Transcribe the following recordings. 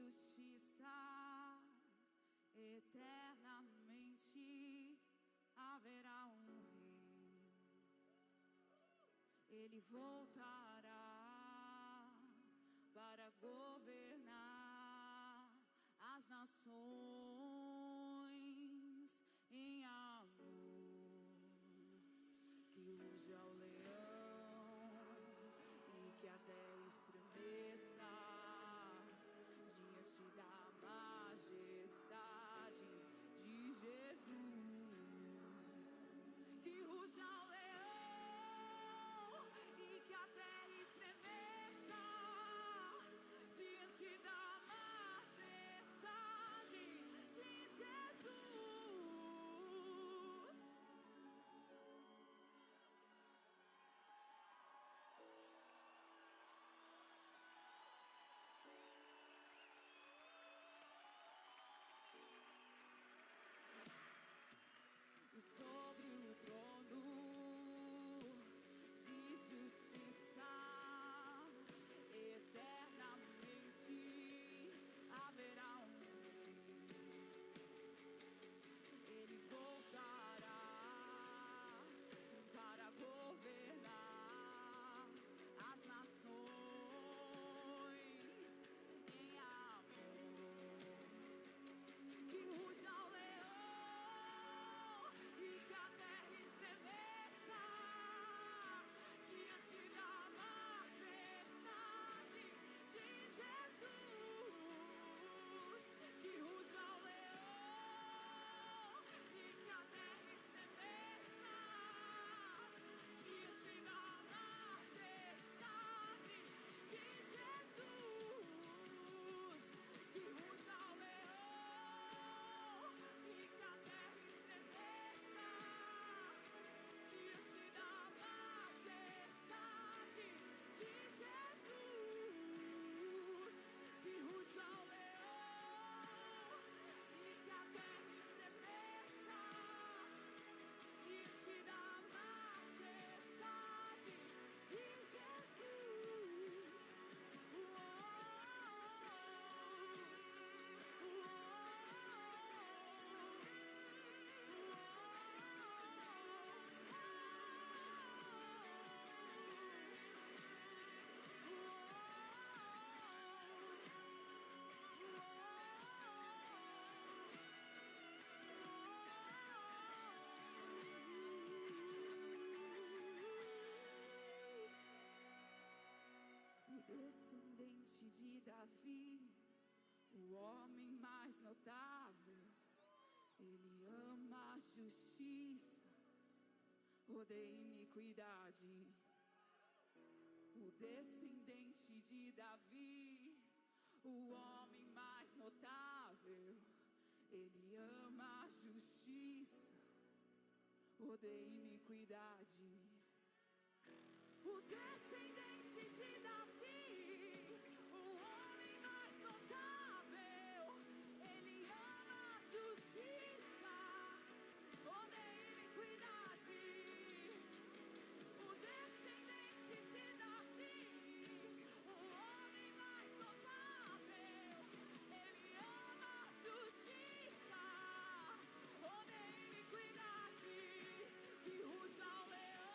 justiça, eternamente haverá um rei. Ele voltará para governar as nações em amor. Que ruja o leão e que a terra estremeça diante da majestade de Jesus. Que ruja o leão e que a terra estremeça diante da majestade de Jesus. E sobre o trono de justiça, eternamente haverá um rei. Ele voltará para governar as nações em amor. Que ruja o leão e que a terra estremeça diante da majestade de Jesus. Que ruja o leão e que a terra estremeça diante da majestade de Jesus. Que ruja o leão e que a terra estremeça diante da majestade de Jesus. Que ruja o leão e que a terra estremeça diante da majestade de Jesus. O descendente de Davi, o homem mais notável, ele ama a justiça, odeia iniquidade. O descendente de Davi, o homem mais notável, ele ama a justiça, odeia iniquidade. O descendente de Davi, o homem mais notável, ele ama a justiça, odeia iniquidade. O descendente de Davi, o homem mais notável, ele ama a justiça, odeia iniquidade. Que ruja o leão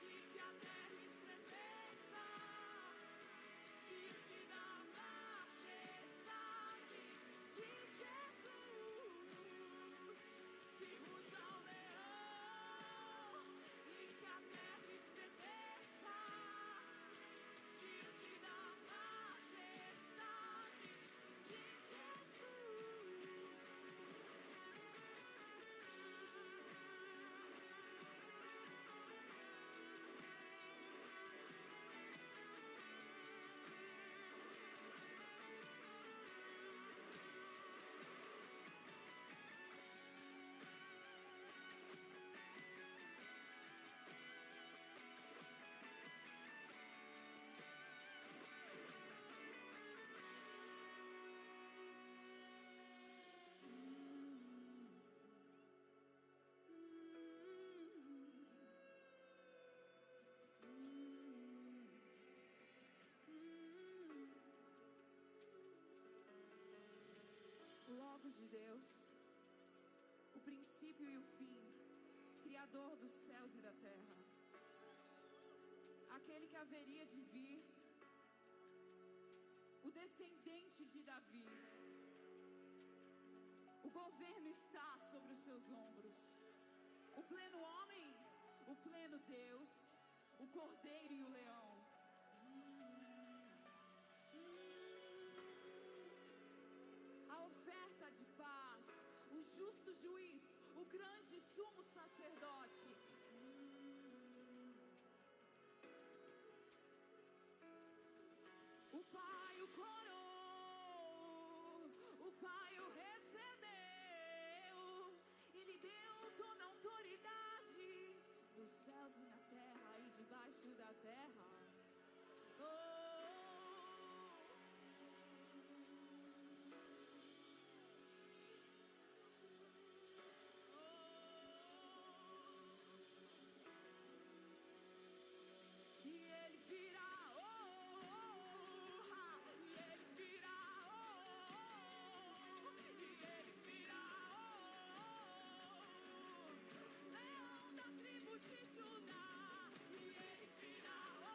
e que a terra estremeça amigos de Deus, o princípio e o fim, Criador dos céus e da terra, aquele que haveria de vir, o descendente de Davi. O governo está sobre os seus ombros. O pleno homem, o pleno Deus, o cordeiro e o leão. A oferta de paz, o justo juiz, o grande sumo sacerdote. O Pai o coroou, o Pai o recebeu e lhe deu toda a autoridade dos céus e na terra e debaixo da terra. E ele virá. De Judá, e ele virá.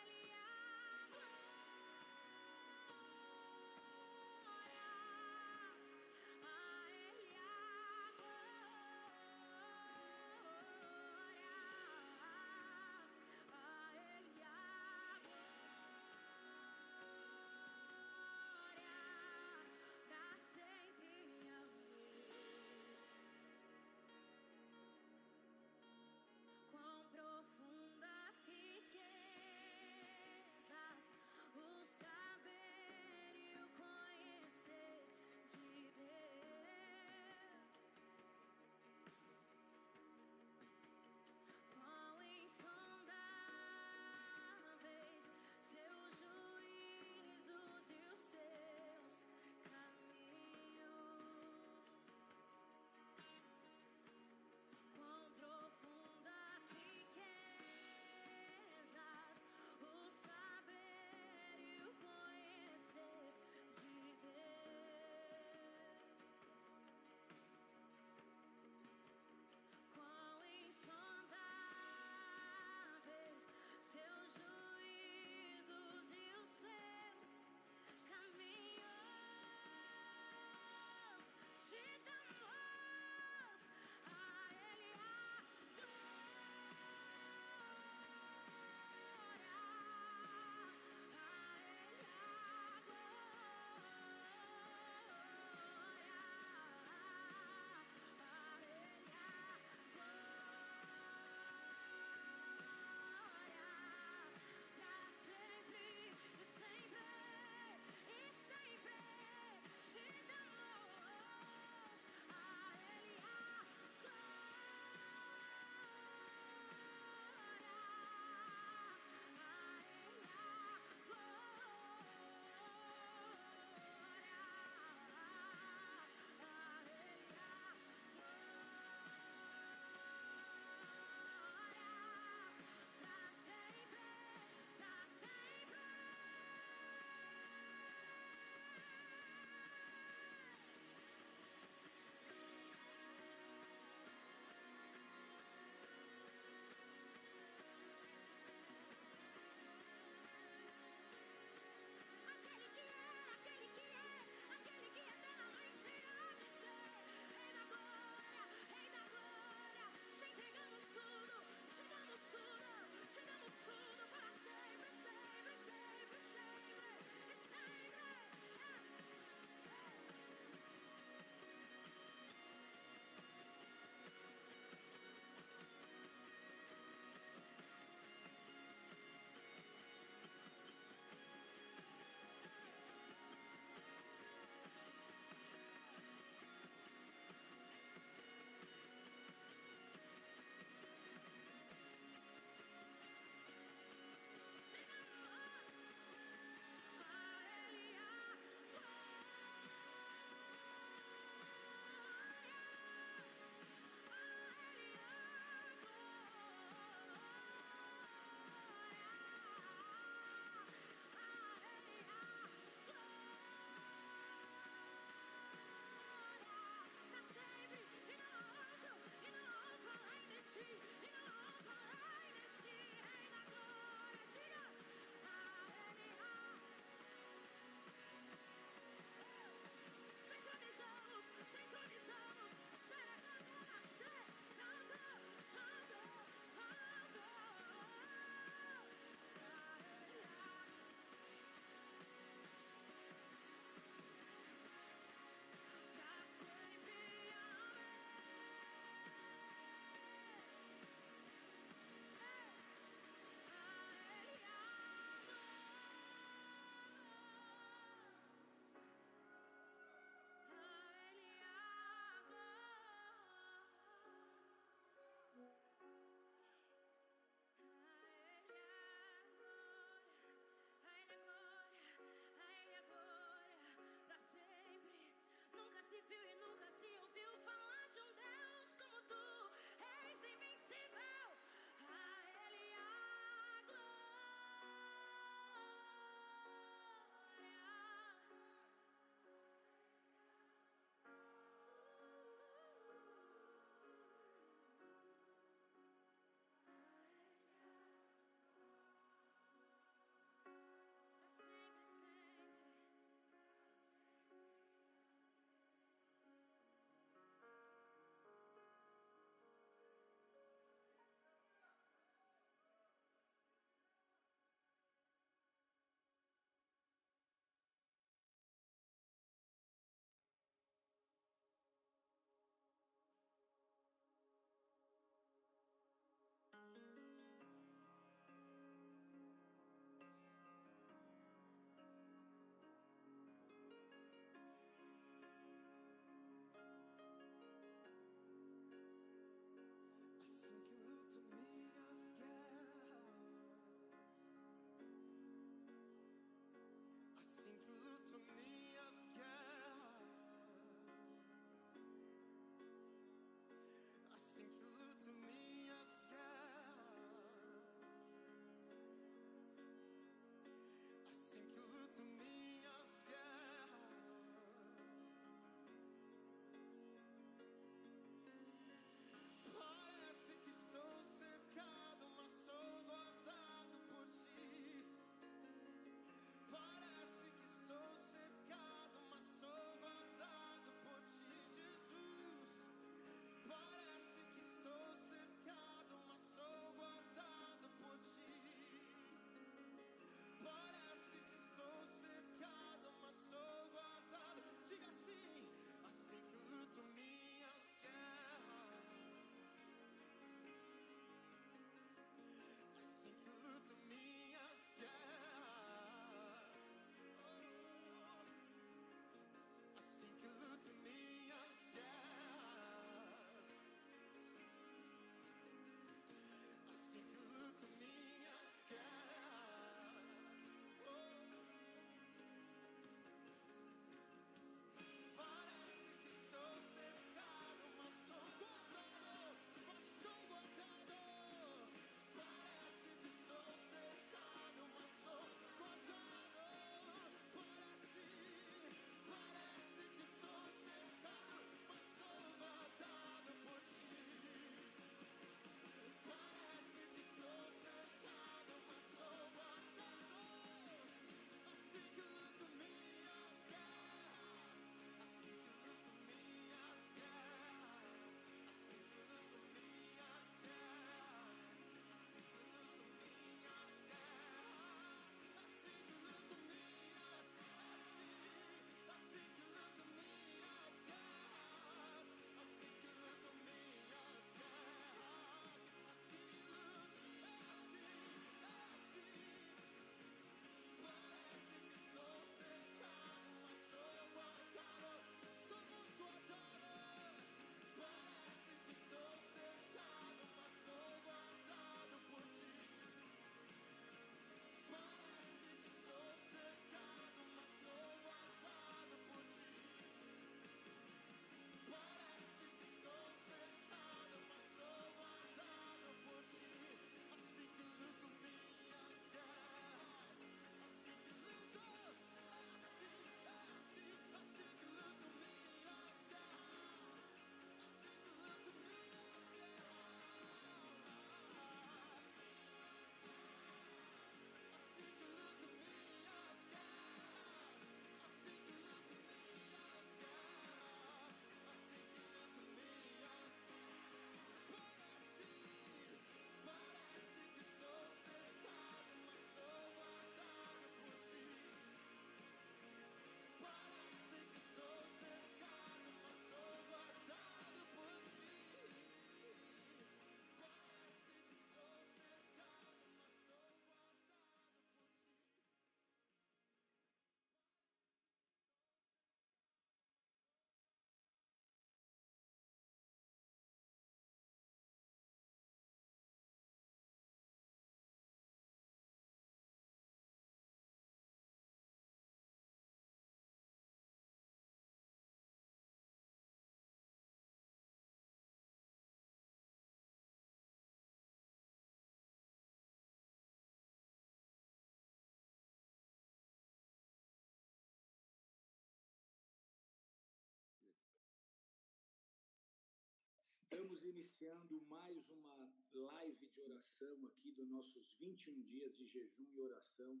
Estamos iniciando mais uma live de oração aqui dos nossos 21 dias de jejum e oração.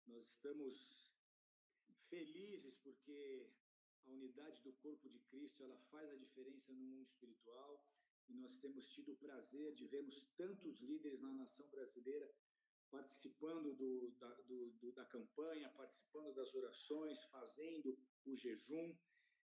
Nós estamos felizes porque a unidade do corpo de Cristo, ela faz a diferença no mundo espiritual, e nós temos tido o prazer de vermos tantos líderes na nação brasileira participando da campanha, participando das orações, fazendo o jejum,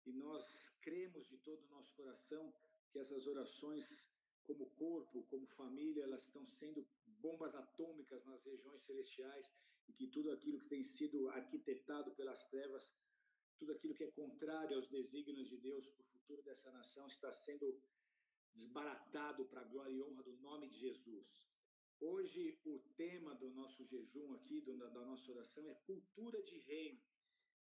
e nós cremos de todo o nosso coração que essas orações, como corpo, como família, elas estão sendo bombas atômicas nas regiões celestiais, e que tudo aquilo que tem sido arquitetado pelas trevas, tudo aquilo que é contrário aos desígnios de Deus para o futuro dessa nação, está sendo desbaratado para a glória e honra do nome de Jesus. Hoje, o tema do nosso jejum aqui, da nossa oração, é cultura de reino.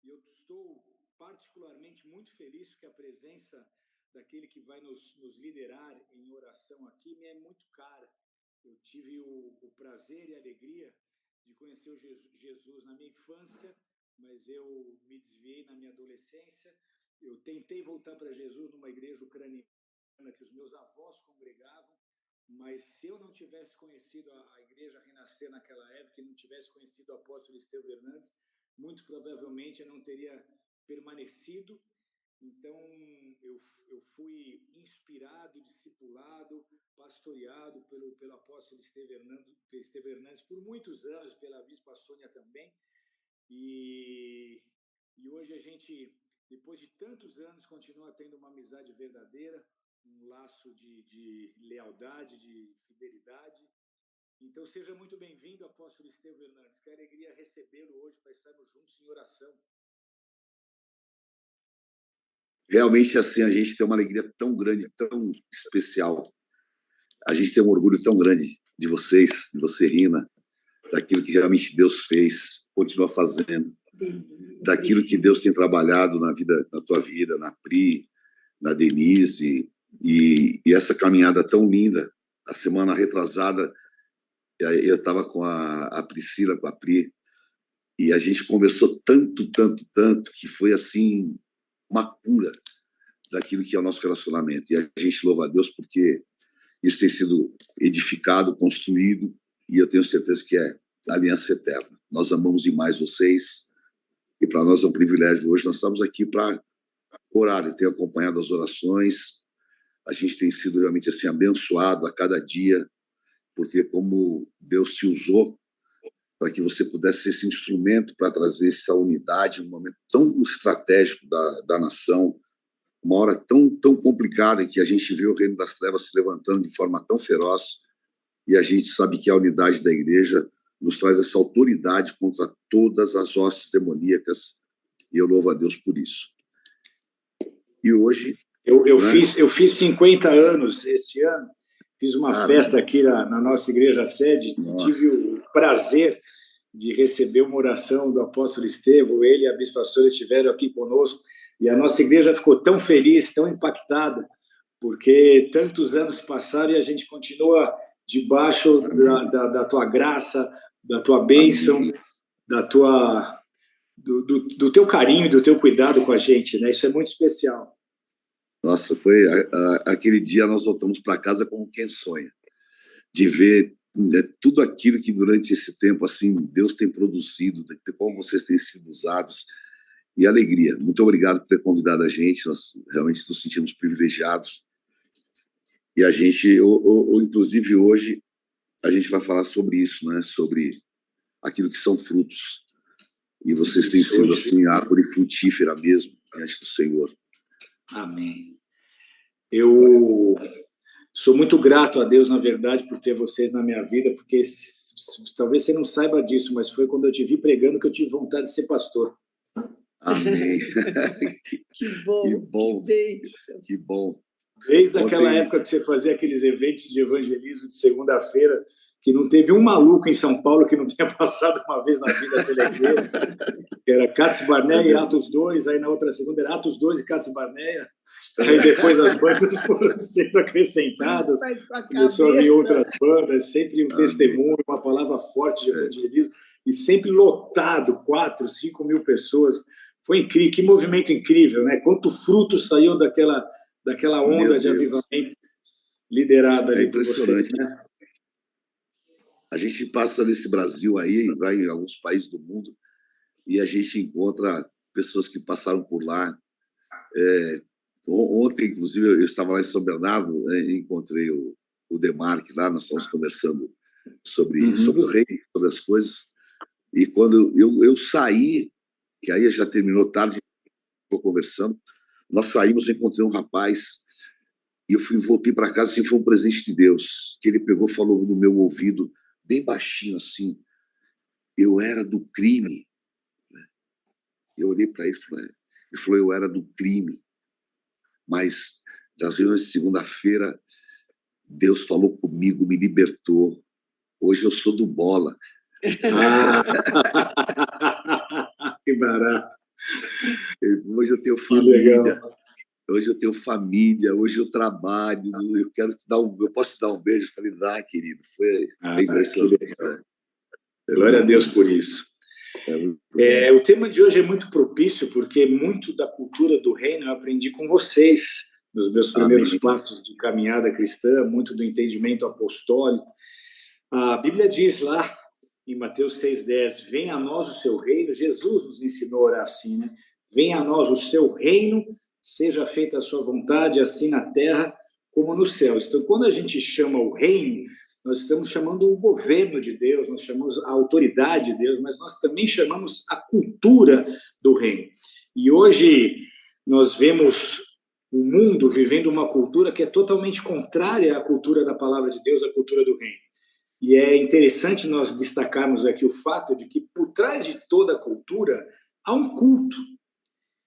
E eu estou particularmente muito feliz porque a presença daquele que vai nos liderar em oração aqui me é muito cara. Eu tive o prazer e a alegria de conhecer o Jesus na minha infância, mas eu me desviei na minha adolescência. Eu tentei voltar para Jesus numa igreja ucraniana que os meus avós congregavam, mas se eu não tivesse conhecido a igreja Renascer naquela época, e não tivesse conhecido o apóstolo Estevão Hernandes, muito provavelmente eu não teria permanecido. Então, eu fui inspirado, discipulado, pastoreado pelo apóstolo Estevão Hernandes por muitos anos, pela bispa Sônia também. E hoje a gente, depois de tantos anos, continua tendo uma amizade verdadeira, um laço de lealdade, de fidelidade. Então, seja muito bem-vindo, apóstolo Estevão Hernandes. Que alegria recebê-lo hoje para estarmos juntos em oração. Realmente, assim, a gente tem uma alegria tão grande, tão especial. A gente tem um orgulho tão grande de vocês, de você, Rina, daquilo que realmente Deus fez, continua fazendo, daquilo que Deus tem trabalhado na tua vida, na Pri, na Denise, e essa caminhada tão linda. A semana retrasada, eu estava com a Priscila, com a Pri, e a gente conversou tanto, que foi assim uma cura daquilo que é o nosso relacionamento. E a gente louva a Deus porque isso tem sido edificado, construído, e eu tenho certeza que é aliança eterna. Nós amamos demais vocês, e para nós é um privilégio hoje. Nós estamos aqui para orar. Eu tenho acompanhado as orações, a gente tem sido realmente assim abençoado a cada dia, porque como Deus te usou para que você pudesse ser esse instrumento para trazer essa unidade, um momento tão estratégico da nação, uma hora tão complicada em que a gente vê o reino das trevas se levantando de forma tão feroz, e a gente sabe que a unidade da igreja nos traz essa autoridade contra todas as hostes demoníacas, e eu louvo a Deus por isso. E hoje... Eu fiz 50 anos esse ano, fiz uma festa aqui na nossa igreja sede, tive o prazer de receber uma oração do apóstolo Estevão. Ele e a bispa Sônia estiveram aqui conosco, e a nossa igreja ficou tão feliz, tão impactada, porque tantos anos passaram e a gente continua debaixo da tua graça, da tua bênção, do teu carinho, do teu cuidado com a gente, né? Isso é muito especial. Nossa, foi aquele dia nós voltamos para casa como quem sonha, de ver tudo aquilo que durante esse tempo assim Deus tem produzido, de como vocês têm sido usados, e alegria. Muito obrigado por ter convidado a gente. Nós realmente nos sentimos privilegiados, e a gente, inclusive hoje, a gente vai falar sobre isso, né? Sobre aquilo que são frutos, e vocês têm sido assim árvore frutífera mesmo diante do Senhor. Amém. Eu sou muito grato a Deus, na verdade, por ter vocês na minha vida, porque talvez você não saiba disso, mas foi quando eu te vi pregando que eu tive vontade de ser pastor. Amém. Que bom, que bom, que bênção. Que bom. Desde aquela época que você fazia aqueles eventos de evangelismo de segunda-feira, que não teve um maluco em São Paulo que não tenha passado uma vez na vida pela igreja, que era Cátia Barneia e Atos 2, aí na outra segunda era Atos 2 e Cátia Barneia, aí depois as bandas foram sendo acrescentadas, começou a vir outras bandas, sempre um testemunho, uma palavra forte de evangelismo, e sempre lotado, 4, 5 mil pessoas. Foi incrível, que movimento incrível, né? Quanto fruto saiu daquela onda de avivamento. liderada É ali por vocês, impressionante. né? A gente passa nesse Brasil aí, vai em alguns países do mundo, e a gente encontra pessoas que passaram por lá. Ontem, inclusive, eu estava lá em São Bernardo, né, e encontrei o Demarque lá, nós estávamos conversando sobre o reino, sobre as coisas. E quando eu saí, que aí já terminou tarde, ficou conversando, nós saímos, eu encontrei um rapaz, e voltei para casa, assim, foi um presente de Deus, que ele pegou, falou no meu ouvido, bem baixinho assim, eu era do crime. Eu olhei para ele e falou, eu era do crime. Mas nas reuniões de segunda-feira, Deus falou comigo, me libertou. Hoje eu sou do bola. Que barato. Hoje eu tenho família. Hoje eu tenho família, hoje eu trabalho, eu quero te dar eu posso te dar um beijo? Eu falei, dá, querido. Foi impressionante. Né? Glória a Deus por isso. O tema de hoje é muito propício, porque muito da cultura do reino eu aprendi com vocês, nos meus primeiros passos de caminhada cristã, muito do entendimento apostólico. A Bíblia diz lá, em Mateus 6,10, venha a nós o seu reino. Jesus nos ensinou a orar assim, né? Venha a nós o seu reino, seja feita a sua vontade, assim na terra como nos céus. Então, quando a gente chama o reino, nós estamos chamando o governo de Deus, nós chamamos a autoridade de Deus, mas nós também chamamos a cultura do reino. E hoje nós vemos o mundo vivendo uma cultura que é totalmente contrária à cultura da palavra de Deus, à cultura do reino. E é interessante nós destacarmos aqui o fato de que por trás de toda a cultura há um culto.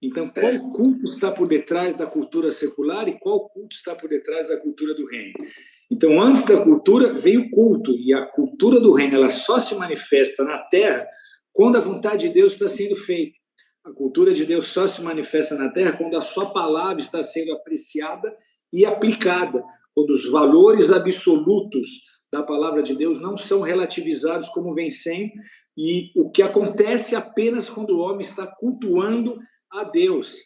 Então, qual culto está por detrás da cultura secular e qual culto está por detrás da cultura do reino? Então, antes da cultura, vem o culto. E a cultura do reino, ela só se manifesta na terra quando a vontade de Deus está sendo feita. A cultura de Deus só se manifesta na terra quando a sua palavra está sendo apreciada e aplicada. Quando os valores absolutos da palavra de Deus não são relativizados como vem sendo. E o que acontece apenas quando o homem está cultuando a Deus.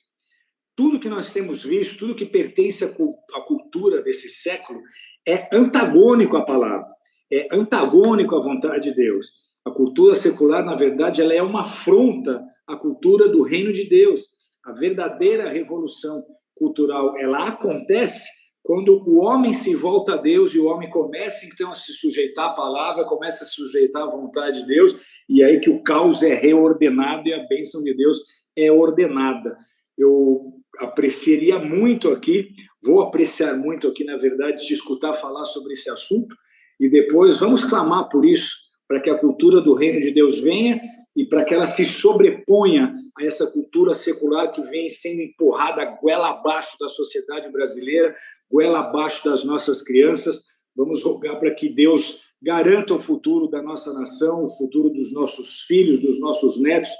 Tudo que nós temos visto, tudo que pertence à cultura desse século é antagônico à palavra, é antagônico à vontade de Deus. A cultura secular, na verdade, ela é uma afronta à cultura do reino de Deus. A verdadeira revolução cultural, ela acontece quando o homem se volta a Deus e o homem começa, então, a se sujeitar à palavra, começa a se sujeitar à vontade de Deus, e aí que o caos é reordenado e a bênção de Deus é ordenada. Eu apreciaria muito aqui, vou apreciar muito aqui, na verdade, de escutar falar sobre esse assunto, e depois vamos clamar por isso, para que a cultura do reino de Deus venha e para que ela se sobreponha a essa cultura secular que vem sendo empurrada goela abaixo da sociedade brasileira, goela abaixo das nossas crianças. Vamos rogar para que Deus garanta o futuro da nossa nação, o futuro dos nossos filhos, dos nossos netos,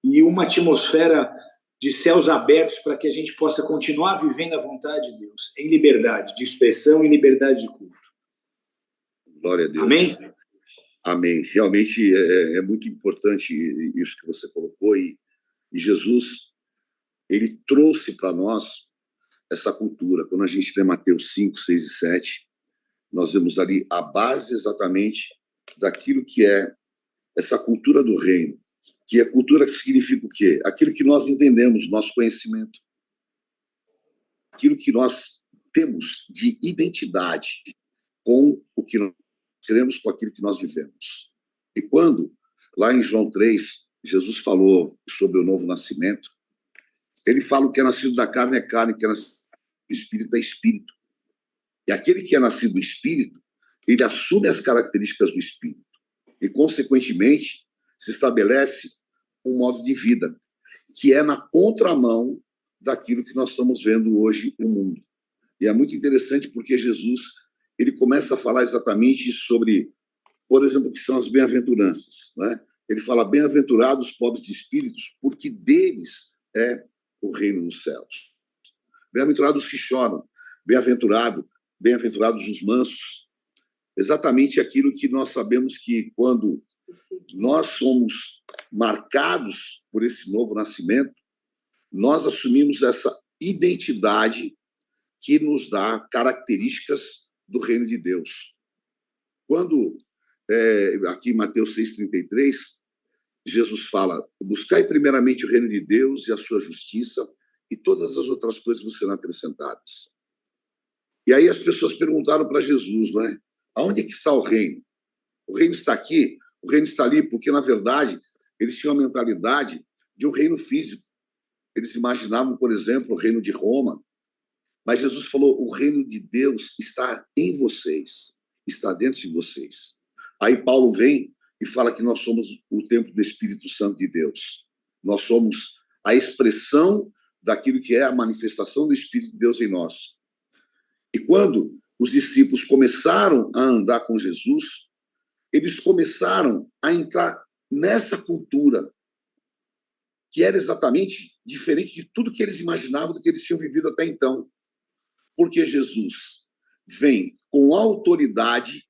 e uma atmosfera de céus abertos para que a gente possa continuar vivendo a vontade de Deus, em liberdade de expressão e liberdade de culto. Glória a Deus. Amém? Amém. Realmente é muito importante isso que você colocou, e Jesus, ele trouxe para nós essa cultura. Quando a gente lê Mateus 5, 6 e 7, nós vemos ali a base exatamente daquilo que é essa cultura do reino, que a cultura significa o quê? Aquilo que nós entendemos, nosso conhecimento, aquilo que nós temos de identidade com o que nós queremos, com aquilo que nós vivemos. E quando, lá em João 3, Jesus falou sobre o novo nascimento, ele fala o que é nascido da carne é carne, o que é nascido do espírito é espírito. E aquele que é nascido do espírito, ele assume as características do espírito e, consequentemente, se estabelece um modo de vida que é na contramão daquilo que nós estamos vendo hoje no mundo. E é muito interessante porque Jesus, ele começa a falar exatamente sobre, por exemplo, o que são as bem-aventuranças, né? Ele fala, bem-aventurados os pobres de espíritos, porque deles é o reino dos céus. Bem-aventurados os que choram, bem-aventurados os mansos. Exatamente aquilo que nós sabemos que quando nós somos marcados por esse novo nascimento, nós assumimos essa identidade que nos dá características do reino de Deus. Quando, aqui em Mateus 6,33, Jesus fala: buscai primeiramente o reino de Deus e a sua justiça, e todas as outras coisas vos serão acrescentadas. E aí as pessoas perguntaram para Jesus, não é? Aonde é que está o reino? O reino está aqui, o reino está ali, porque, na verdade, eles tinham a mentalidade de um reino físico. Eles imaginavam, por exemplo, o reino de Roma. Mas Jesus falou: o reino de Deus está em vocês, está dentro de vocês. Aí Paulo vem e fala que nós somos o templo do Espírito Santo de Deus. Nós somos a expressão daquilo que é a manifestação do Espírito de Deus em nós. E quando os discípulos começaram a andar com Jesus, eles começaram a entrar nessa cultura que era exatamente diferente de tudo que eles imaginavam, do que eles tinham vivido até então. Porque Jesus vem com autoridade,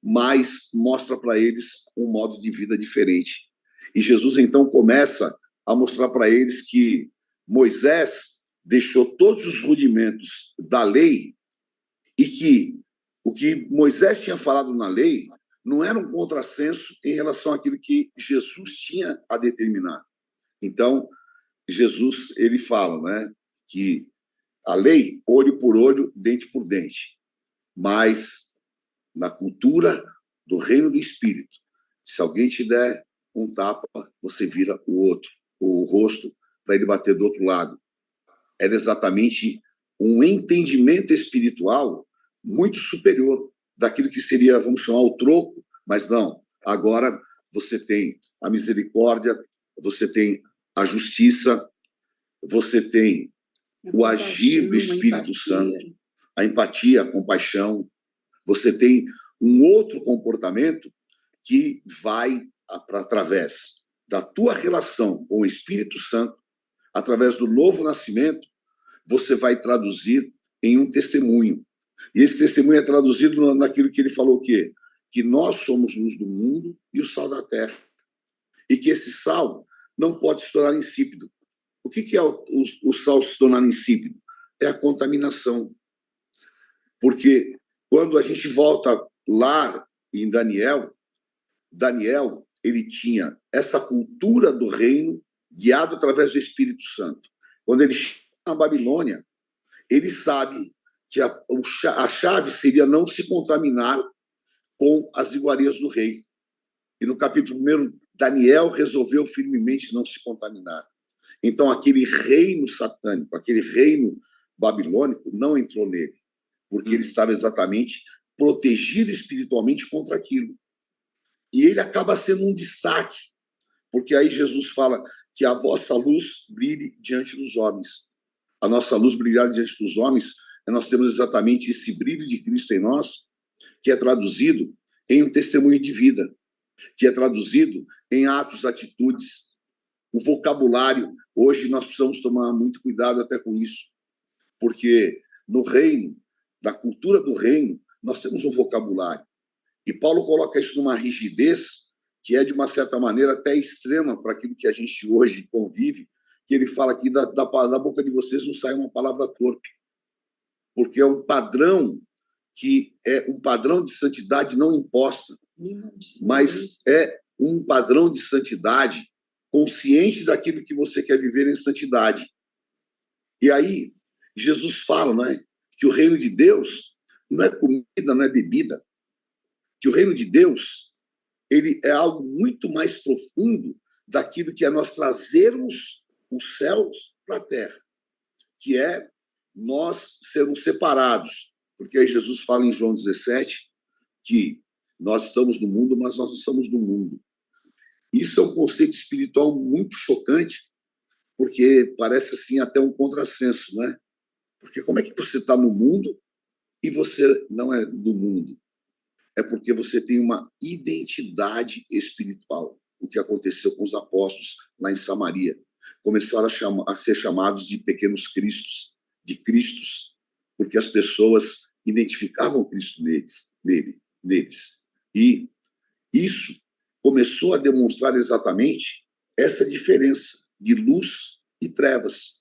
mas mostra para eles um modo de vida diferente. E Jesus, então, começa a mostrar para eles que Moisés deixou todos os rudimentos da lei e que o que Moisés tinha falado na lei não era um contrassenso em relação àquilo que Jesus tinha a determinar. Então, Jesus, ele fala, né, que a lei, olho por olho, dente por dente. Mas, na cultura do reino do Espírito, se alguém te der um tapa, você vira o rosto, para ele bater do outro lado. Era exatamente um entendimento espiritual muito superior daquilo que seria, vamos chamar, o troco, mas não. Agora você tem a misericórdia, você tem a justiça, você tem o agir do Espírito Santo, a empatia, a compaixão. Você tem um outro comportamento que vai através da tua relação com o Espírito Santo, através do novo nascimento, você vai traduzir em um testemunho. E esse testemunho é traduzido naquilo que ele falou, o quê? Que nós somos luz do mundo e o sal da terra. E que esse sal não pode se tornar insípido. O que é o sal se tornar insípido? É a contaminação. Porque quando a gente volta lá em Daniel, ele tinha essa cultura do reino guiado através do Espírito Santo. Quando ele chega na Babilônia, ele sabe que a chave seria não se contaminar com as iguarias do rei. E no capítulo 1, Daniel resolveu firmemente não se contaminar. Então, aquele reino satânico, aquele reino babilônico, não entrou nele, porque ele estava exatamente protegido espiritualmente contra aquilo. E ele acaba sendo um destaque, porque aí Jesus fala que a vossa luz brilhe diante dos homens. A nossa luz brilhar diante dos homens, nós temos exatamente esse brilho de Cristo em nós, que é traduzido em um testemunho de vida, que é traduzido em atos, atitudes. O vocabulário, hoje nós precisamos tomar muito cuidado até com isso, porque no reino, na cultura do reino, nós temos um vocabulário. E Paulo coloca isso numa rigidez que é, de uma certa maneira, até extrema para aquilo que a gente hoje convive, que ele fala que da boca de vocês não sai uma palavra torpe, porque é um padrão que é um padrão de santidade não imposta, mas é um padrão de santidade consciente daquilo que você quer viver em santidade. E aí, Jesus fala, não é, que o reino de Deus não é comida, não é bebida, que o reino de Deus ele é algo muito mais profundo daquilo que é nós trazermos os céus para a terra, que é nós sermos separados, porque aí Jesus fala em João 17 que nós estamos no mundo, mas nós não estamos do mundo. Isso é um conceito espiritual muito chocante, porque parece assim até um contrassenso, né? Porque como é que você está no mundo e você não é do mundo? É porque você tem uma identidade espiritual. O que aconteceu com os apóstolos lá em Samaria. Começaram a ser chamados de pequenos cristos, de cristos, porque as pessoas identificavam Cristo neles. E isso começou a demonstrar exatamente essa diferença de luz e trevas.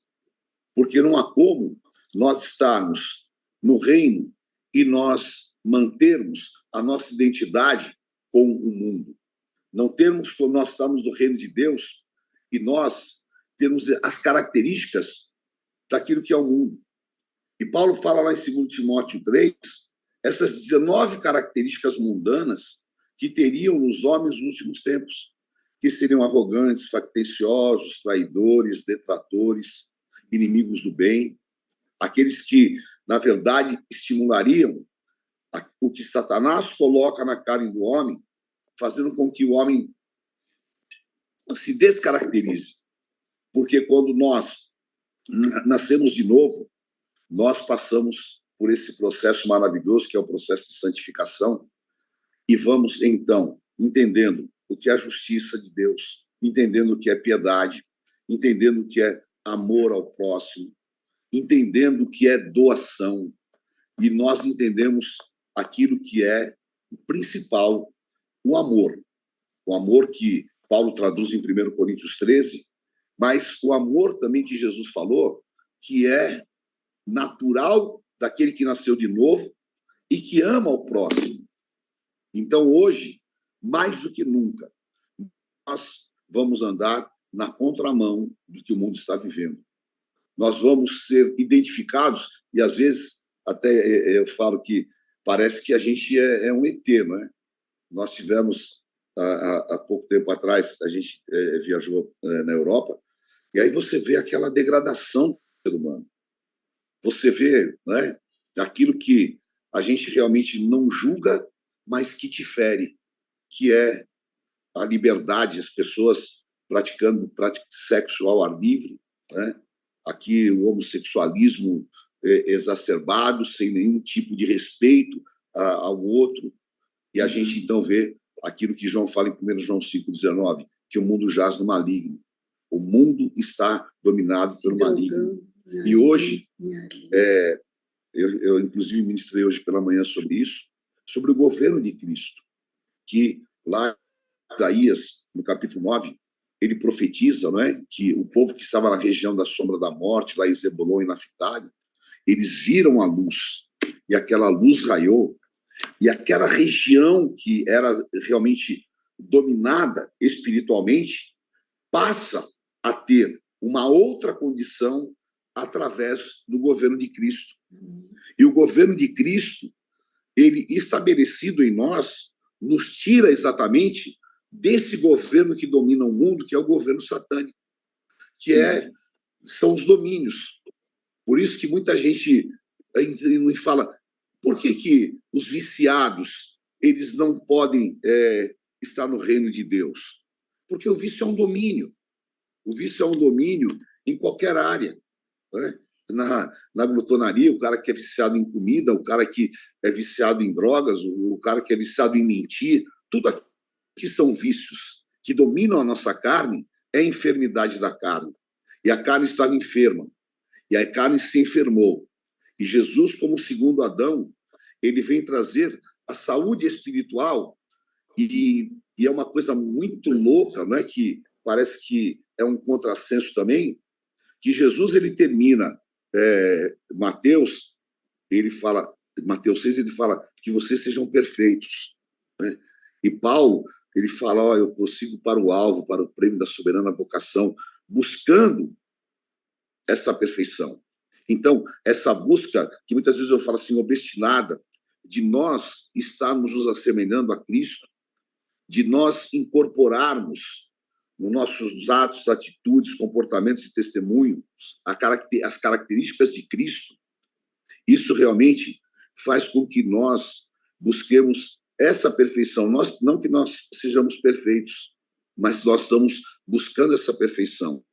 Porque não há como nós estarmos no reino e nós mantermos a nossa identidade com o mundo. Não termos, quando nós estamos no reino de Deus, e nós temos as características daquilo que é o mundo. E Paulo fala lá em 2 Timóteo 3, essas 19 características mundanas que teriam nos homens nos últimos tempos, que seriam arrogantes, factenciosos, traidores, detratores, inimigos do bem, aqueles que, na verdade, estimulariam o que Satanás coloca na carne do homem, fazendo com que o homem se descaracterize. Porque quando nós nascemos de novo, nós passamos por esse processo maravilhoso, que é o processo de santificação, e vamos, então, entendendo o que é a justiça de Deus, entendendo o que é piedade, entendendo o que é amor ao próximo, entendendo o que é doação, e nós entendemos aquilo que é o principal, o amor que Paulo traduz em 1 Coríntios 13, mas o amor também que Jesus falou, que é natural daquele que nasceu de novo e que ama o próximo. Então, hoje, mais do que nunca, nós vamos andar na contramão do que o mundo está vivendo. Nós vamos ser identificados, e às vezes até eu falo que parece que a gente é um ET, não é? Nós tivemos, há pouco tempo atrás, a gente viajou na Europa, e aí você vê aquela degradação do ser humano. Você vê, né, aquilo que a gente realmente não julga, mas que te fere, que é a liberdade, as pessoas praticando sexo ao ar livre, né? Aqui o homossexualismo exacerbado, sem nenhum tipo de respeito ao outro, e a gente então vê aquilo que João fala em 1 João 5,19, que o mundo jaz no maligno. O mundo está dominado pelo maligno. E hoje, eu inclusive ministrei hoje pela manhã sobre isso, sobre o governo de Cristo, que lá em Isaías, no capítulo 9, ele profetiza, não é, que o povo que estava na região da sombra da morte, lá em Zebulon e Naftali, eles viram a luz, e aquela luz raiou, e aquela região que era realmente dominada espiritualmente passa a ter uma outra condição através do governo de Cristo. E o governo de Cristo, ele estabelecido em nós, nos tira exatamente desse governo que domina o mundo, que é o governo satânico, que são os domínios. Por isso que muita gente fala, por que os viciados eles não podem estar no reino de Deus? Porque o vício é um domínio. O vício é um domínio em qualquer área, né? Na glutonaria, o cara que é viciado em comida, o cara que é viciado em drogas, o cara que é viciado em mentir, tudo aquilo que são vícios que dominam a nossa carne é enfermidade da carne. E a carne estava enferma. E a carne se enfermou. E Jesus, como segundo Adão, ele vem trazer a saúde espiritual, e é uma coisa muito louca, não é, que parece que é um contrassenso também, que Jesus ele termina Mateus 6, ele fala que vocês sejam perfeitos, né? E Paulo, ele fala, eu prossigo para o alvo, para o prêmio da soberana vocação, buscando essa perfeição. Então, essa busca, que muitas vezes eu falo assim, obstinada, de nós estarmos nos assemelhando a Cristo, de nós incorporarmos nos nossos atos, atitudes, comportamentos e testemunhos as características de Cristo, isso realmente faz com que nós busquemos essa perfeição. Não que nós sejamos perfeitos, mas nós estamos buscando essa perfeição.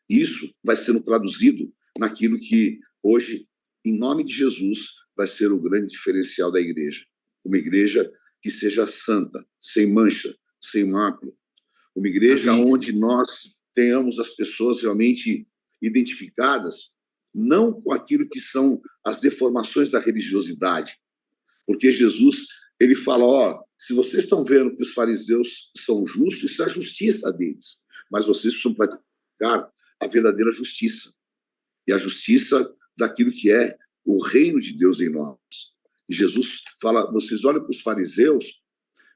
Isso vai sendo traduzido naquilo que hoje, em nome de Jesus, vai ser o grande diferencial da igreja. Uma igreja que seja santa, sem mancha, sem mácula. Uma igreja onde nós tenhamos as pessoas realmente identificadas, não com aquilo que são as deformações da religiosidade. Porque Jesus, ele fala, se vocês estão vendo que os fariseus são justos, isso é a justiça deles. Mas vocês precisam praticar a verdadeira justiça. E a justiça daquilo que é o reino de Deus em nós. E Jesus fala, vocês olham para os fariseus,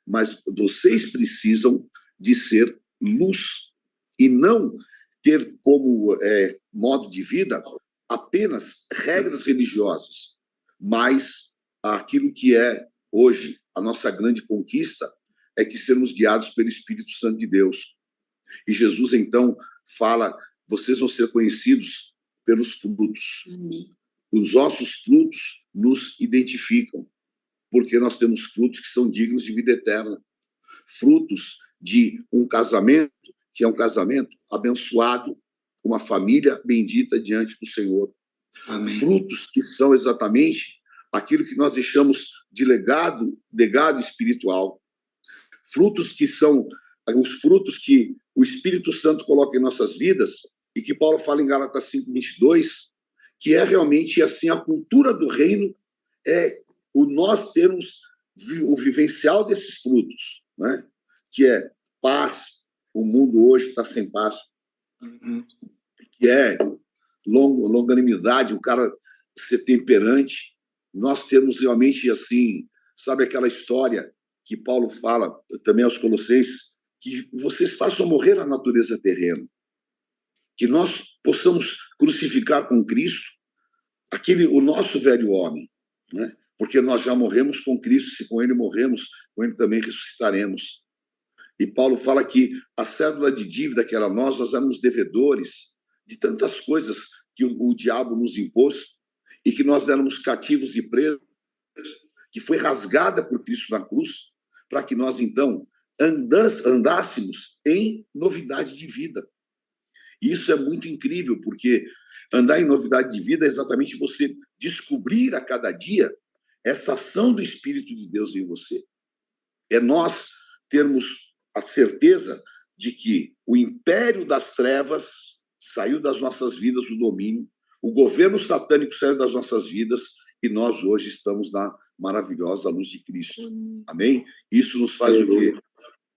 mas vocês precisam de ser luz e não ter como modo de vida apenas regras religiosas, mas aquilo que é hoje a nossa grande conquista é que sermos guiados pelo Espírito Santo de Deus. E Jesus, então, fala, vocês vão ser conhecidos pelos frutos. Os nossos frutos nos identificam, porque nós temos frutos que são dignos de vida eterna. Frutos de um casamento, que é um casamento abençoado, uma família bendita diante do Senhor. Amém. Frutos que são exatamente aquilo que nós deixamos de legado espiritual. Frutos que são os frutos que o Espírito Santo coloca em nossas vidas e que Paulo fala em Gálatas 5:22, que é realmente assim a cultura do reino, é o nós termos o vivencial desses frutos, né? Que é paz. O mundo hoje está sem paz. Que é longanimidade, o cara ser temperante. Nós temos realmente assim, sabe aquela história que Paulo fala também aos Colossenses, que vocês façam morrer a natureza terrena, que nós possamos crucificar com Cristo o nosso velho homem, né? Porque nós já morremos com Cristo, se com ele morremos, com ele também ressuscitaremos. E Paulo fala que a cédula de dívida que era nós éramos devedores de tantas coisas que o diabo nos impôs e que nós éramos cativos e presos, que foi rasgada por Cristo na cruz, para que nós, então, andássemos em novidade de vida. E isso é muito incrível, porque andar em novidade de vida é exatamente você descobrir a cada dia essa ação do Espírito de Deus em você. É nós termos a certeza de que o império das trevas saiu das nossas vidas, o domínio, o governo satânico saiu das nossas vidas e nós hoje estamos na maravilhosa luz de Cristo. Amém? Isso nos faz o quê?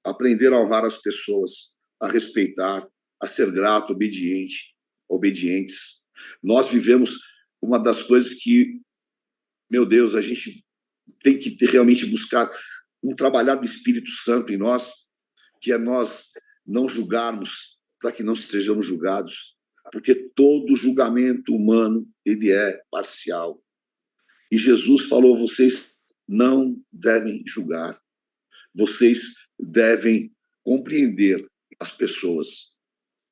Aprender a honrar as pessoas, a respeitar, a ser grato, obedientes. Nós vivemos uma das coisas que, meu Deus, a gente tem que realmente buscar um trabalhar do Espírito Santo em nós, que é nós não julgarmos para que não sejamos julgados, porque todo julgamento humano ele é parcial. E Jesus falou, vocês não devem julgar, vocês devem compreender as pessoas,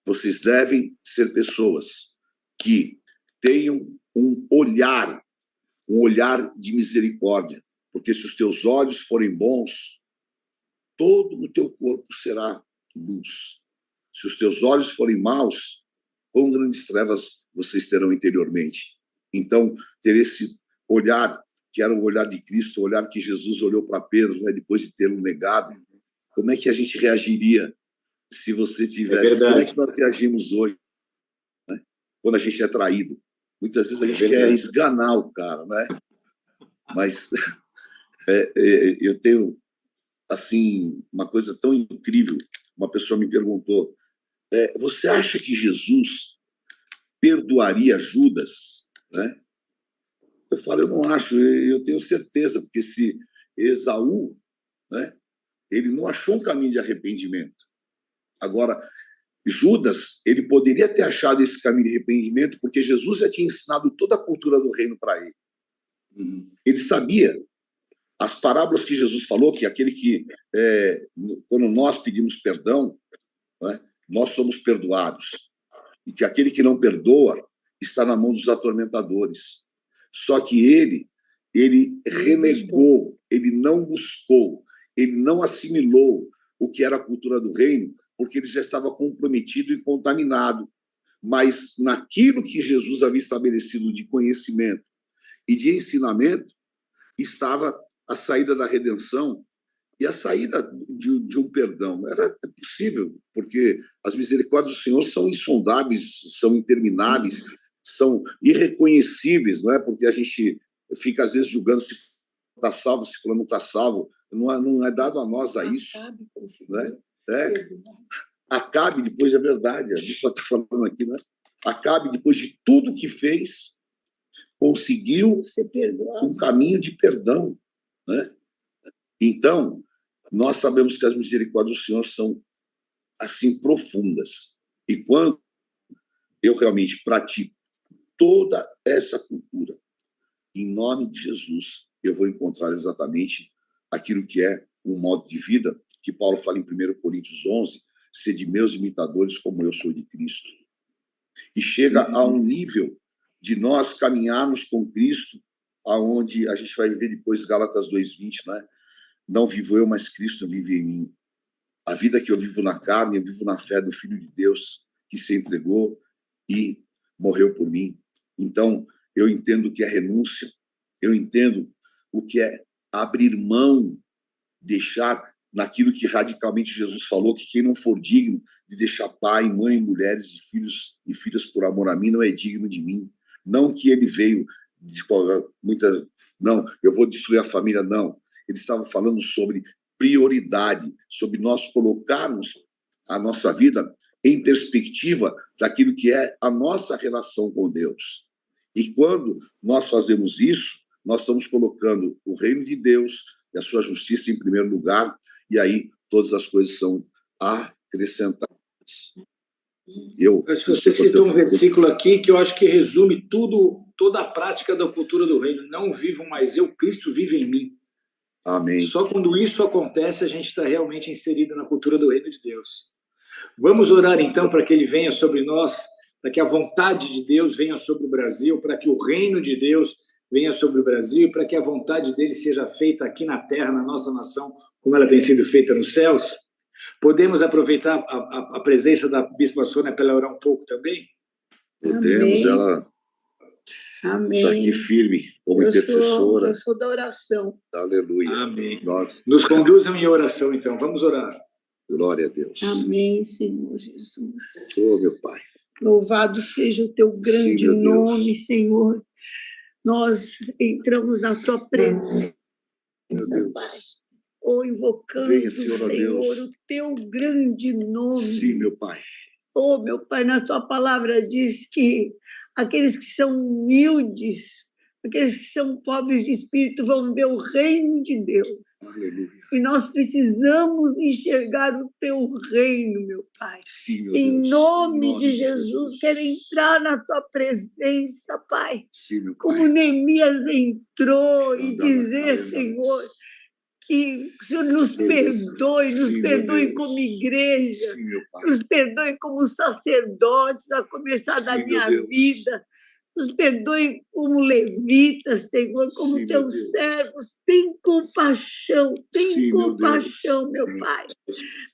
vocês devem ser pessoas que tenham um olhar de misericórdia, porque se os teus olhos forem bons, todo o teu corpo será luz. Se os teus olhos forem maus, quão grandes trevas vocês terão interiormente. Então, ter esse olhar, que era o olhar de Cristo, o olhar que Jesus olhou para Pedro, né, depois de tê-lo negado, como é que a gente reagiria se você tivesse... Como é que nós reagimos hoje, né, quando a gente é traído? Muitas vezes a gente quer esganar o cara, né? Mas eu tenho, assim, uma coisa tão incrível. Uma pessoa me perguntou, você acha que Jesus perdoaria Judas? Né? Eu falo, eu não acho, eu tenho certeza, porque se Esaú, né, ele não achou um caminho de arrependimento. Agora, Judas, ele poderia ter achado esse caminho de arrependimento, porque Jesus já tinha ensinado toda a cultura do reino para ele. Ele sabia as parábolas que Jesus falou, que aquele que, quando nós pedimos perdão, né, nós somos perdoados. E que aquele que não perdoa está na mão dos atormentadores. Só que ele renegou, ele não buscou, ele não assimilou o que era a cultura do reino, porque ele já estava comprometido e contaminado. Mas naquilo que Jesus havia estabelecido de conhecimento e de ensinamento, estava a saída da redenção e a saída de um perdão. Era possível, porque as misericórdias do Senhor são insondáveis, são intermináveis, são irreconhecíveis, não é? Porque a gente fica, às vezes, julgando se está salvo, se fulano não está salvo. Não é dado a nós a isso. Né? Acabe, depois, é verdade, a gente está falando aqui, né? Acabe, depois de tudo que fez, conseguiu Ser perdoado. um caminho de perdão, né? Então, nós sabemos que as misericórdias do Senhor são assim profundas. E quando eu realmente pratico toda essa cultura, em nome de Jesus, eu vou encontrar exatamente aquilo que é um modo de vida que Paulo fala em 1 Coríntios 11, sede meus imitadores como eu sou de Cristo. E chega a um nível de nós caminharmos com Cristo, aonde a gente vai viver depois Gálatas 2:20, né? Não vivo eu, mas Cristo vive em mim. A vida que eu vivo na carne, eu vivo na fé do Filho de Deus, que se entregou e morreu por mim. Então, eu entendo o que é renúncia, eu entendo o que é abrir mão, deixar naquilo que radicalmente Jesus falou, que quem não for digno de deixar pai, mãe, mulheres e filhos e filhas por amor a mim, não é digno de mim. Não que ele veio de não, eu vou destruir a família, não. Ele estava falando sobre prioridade, sobre nós colocarmos a nossa vida em perspectiva daquilo que é a nossa relação com Deus. E quando nós fazemos isso, nós estamos colocando o reino de Deus e a sua justiça em primeiro lugar, e aí todas as coisas são acrescentadas. Mas você citou um versículo aqui que eu acho que resume toda a prática da cultura do reino. Não vivo mais eu, Cristo vive em mim. Amém. Só quando isso acontece, a gente está realmente inserido na cultura do reino de Deus. Vamos orar então para que ele venha sobre nós, para que a vontade de Deus venha sobre o Brasil, para que o reino de Deus venha sobre o Brasil, para que a vontade dele seja feita aqui na terra, na nossa nação, como ela tem sido feita nos céus. Podemos aproveitar a presença da Bispa Sônia para ela orar um pouco também? Podemos, Amém. ela Amém. está aqui firme como intercessora. Eu sou da oração. Aleluia. Amém. Nós, nos conduzam em oração, então. Vamos orar. glória a Deus. Amém, Senhor Jesus. Oh, meu Pai. Louvado seja o teu grande Sim, meu nome, Deus. Senhor. Nós entramos na tua presença, Meu Deus. Pai. Ou invocando, Venha, Senhor, ó Deus. o teu grande nome. Sim, meu Pai. Oh, meu Pai, na tua palavra diz que aqueles que são humildes, aqueles que são pobres de espírito vão ver o reino de Deus. Aleluia. E nós precisamos enxergar o teu reino, meu Pai. Sim, meu Em Deus. nome de Jesus, quero entrar na tua presença, Pai. Sim, meu Pai. Como Neemias entrou e Andava, dizer, andava. Senhor, que o Senhor nos Meu Deus. perdoe, nos Sim, meu perdoe Deus. como igreja, Sim, meu Pai. nos perdoe como sacerdotes, a começar da Sim, meu minha Deus. vida, nos perdoe como levitas, Senhor, como Sim, meu teus Deus. servos. Tem compaixão, Sim, meu compaixão, meu Deus. Pai.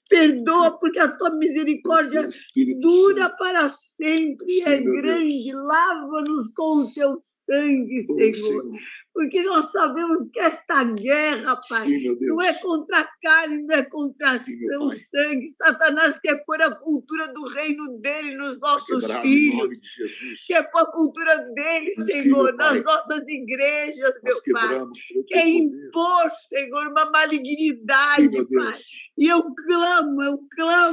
Perdoa, porque a tua misericórdia Espírito dura Santo. para sempre, Sim, é meu grande. Deus. Lava-nos com o teu sangue, Oh, Senhor. Porque nós sabemos que esta guerra, Pai, Sim, meu Deus. não é contra a carne, não é contra Sim, meu o Pai. sangue. Satanás quer pôr a cultura do reino dele nos nossos Quebrado em filhos. nome de Jesus. Quer pôr a cultura dele, Sim, Senhor, meu Pai. nas nossas igrejas, meu Nós Pai. quebramos pelo teu Quer poder. impor, Senhor, uma Sim, malignidade, meu Pai. Deus. E eu clamo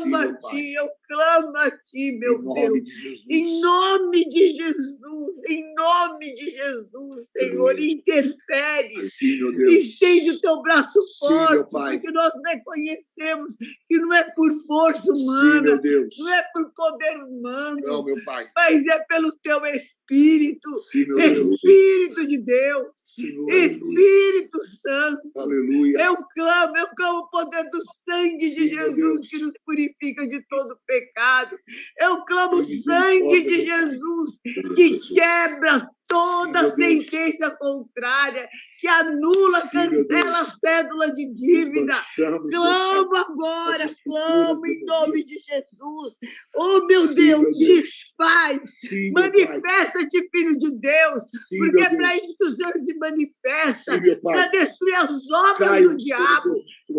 Sim, a meu Pai. Ti, eu clamo a Ti, meu Em nome Deus. de Jesus. Em nome de Jesus, em nome de Jesus, Senhor, interfere. Sim, meu Deus. Estende o teu braço Sim, meu forte, Pai. porque nós reconhecemos que não é por força Sim, humana, meu Deus. não é por poder humano, Não, meu Pai. mas é pelo teu Espírito, Sim, meu Deus. Espírito de Deus, Senhor, Espírito Santo. aleluia. Eu clamo o poder do sangue de Sim, meu Jesus Deus. que nos purifica de todo pecado. Eu clamo o Tem sangue de misericórdia, meu Jesus Pai. que quebra toda Sim, meu Deus. sentença contrária, que anula, Sim, meu cancela a cédula de dívida. Desmanchamos, meu Pai. Clamo agora, as estruturas clamo em nome demoníacas. de Jesus. Oh, meu Sim, Deus, meu Deus. desfaz, Sim, meu Pai. manifesta-te, Filho de Deus, Sim, porque meu é para Deus. isso que o Senhor se manifesta, Sim, meu Pai. para destruir as obras Caia do diabo.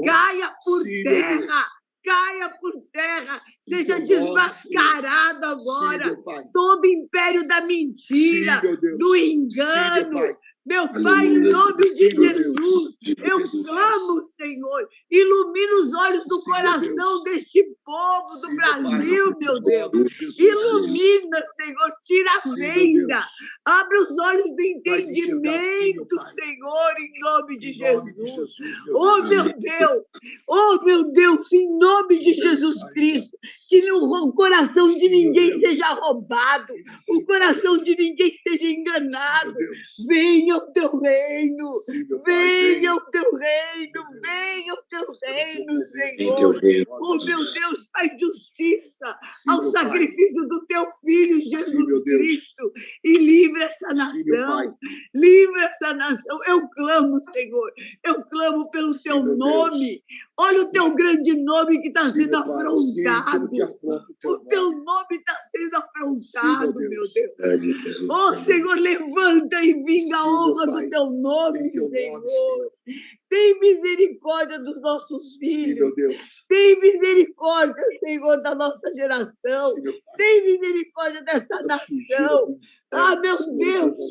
Caia por Sim, meu terra, Deus. caia por terra, Em seja teu nome, desmascarado Sim, agora meu Pai. todo império da mentira, Sim, meu Deus. do Sim, meu engano, Pai. Meu Pai, em Aleluia. nome de Sim, meu Jesus, Deus. eu clamo, Senhor, ilumina os olhos do Sim, meu coração Deus. deste povo do Sim, meu Pai, Brasil, meu em Deus. nome de Jesus. Ilumina, Senhor, tira a Sim, meu venda, Deus. abre os olhos do Faz enxergar sim, meu entendimento, Pai. Senhor, em nome de Em nome de Jesus. Jesus, meu Oh, Deus. meu Deus, em nome de Jesus Cristo, que o coração de Sim, meu ninguém Deus. seja roubado, o coração de ninguém seja Sim, enganado. meu Deus. Venha o teu reino, Sim, meu Pai, venha venha. o teu reino, Meu Deus. venha o teu Pelo teu reino, poder, Em teu Senhor. reino. Oh, meu Deus, faz justiça Sim, ao meu Pai. sacrifício do teu Filho, Sim, Jesus meu Deus. Cristo, e livra essa Sim, meu Pai. nação, livra essa nação. Eu clamo, Senhor, eu clamo pelo Sim, teu meu nome. Deus. Olha o teu grande nome que está Sim, sendo meu Pai. Sim, afrontado. tudo que afronta o teu O teu nome. nome está sendo Sim, meu afrontado, meu Deus. Deus. Verdade, Jesus. Oh, Senhor, levanta e vinga a Sim, meu honra Pai. do teu nome, Em teu nome, Senhor. Senhor. Tem misericórdia dos nossos Sim, filhos. meu Deus. Tem misericórdia, Senhor, da nossa Sim, geração. meu Pai. Tem misericórdia dessa Da sujeira nação. do Ah, inferno, meu Senhor Deus. Deus, nós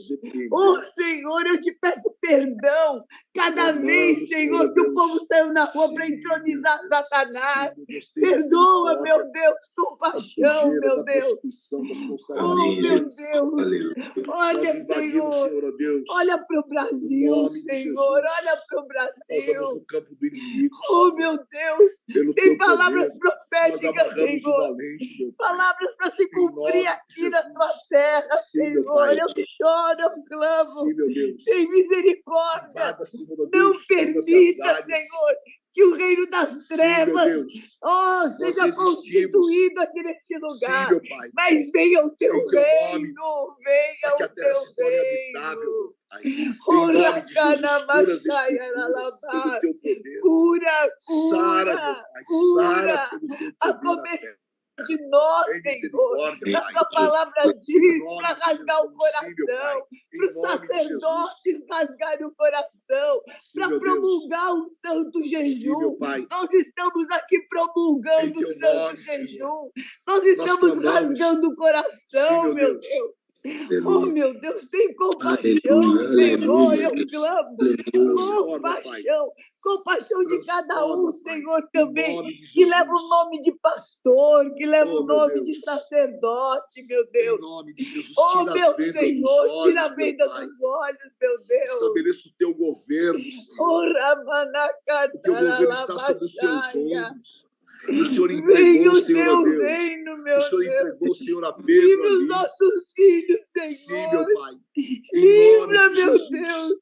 Oh, repreendemos. Senhor, eu te peço perdão. Cada Clamamos, vez, Senhor, Senhor que o Deus. povo saiu na rua para Sim, entronizar meu Deus. Satanás. Sim, meu Deus, tem Perdoa, misericórdia meu Deus, da compaixão, sujeira, meu da Deus. prostituição, das Oh, consagrações. meu Deus. Aleluia. Nós Olha, invadimos, Senhor. Senhor, ó Deus, Olha para o em Brasil, nome de Senhor. Jesus. Olha para o Nós vamos Brasil. no campo do inimigo, Oh, Senhor. meu Deus. Pelo Tem teu palavras poder, nós proféticas, amarramos o Senhor. valente, meu Pai. Palavras para se Em cumprir nome de aqui na tua Jesus. terra, Sim, meu Senhor. Pai. Eu choro, eu clamo. Sim, meu Deus. Tem misericórdia. Invada, Senhor, ó Não Deus, todas as permita, áreas. Senhor, que o reino das Sim, meu trevas Deus. seja resistimos. constituído aqui neste Sim, lugar. meu Pai. Mas venha o teu Em teu nome, reino, venha para que a o terra teu se torne habitável, reino. meu Pai. Em nome de Jesus, cura as estruturas pelo teu poder. Cura, Sara, meu cura, Pai, cura. sara pelo teu A poder na comer terra. de nós, Tem Senhor. misericórdia, A Pai. tua palavra Em diz nome para de rasgar o Jesus, sim, meu Pai. coração, Em para os nome de Jesus. sacerdotes rasgarem o coração, Sim, para meu Deus. promulgar um santo Sim, meu jejum. Pai. Nós estamos aqui Em promulgando teu o santo nome, Senhor. jejum. Nós estamos clamamos. rasgando o coração, Sim, meu meu Deus. Deus. Oh, Aleluia. meu Deus, tem compaixão, Aleluia, Senhor, aleluia. eu clamo. Transforma, Pai. Compaixão de cada Transforma, um, Pai. Senhor, Em também, nome de que Jesus. leva o nome de pastor, que leva Oh, o meu nome de Deus. sacerdote, meu Em Deus. nome de Jesus, Oh, tira as meu vendas dos Senhor, olhos, tira a meu venda Pai. dos olhos, meu Deus. Estabeleça o teu governo, Senhor. Oh, O teu governo está sobre os teus Ramanacataralamachaya. ombros. E o Senhor Venha entregou, o Senhor, ó teu Deus. reino, O meu Senhor Deus. entregou, Senhor, a Pedro Livra os ali. nossos filhos, Sim, Senhor. meu Pai. Em Livra, nome de meu Jesus. Deus.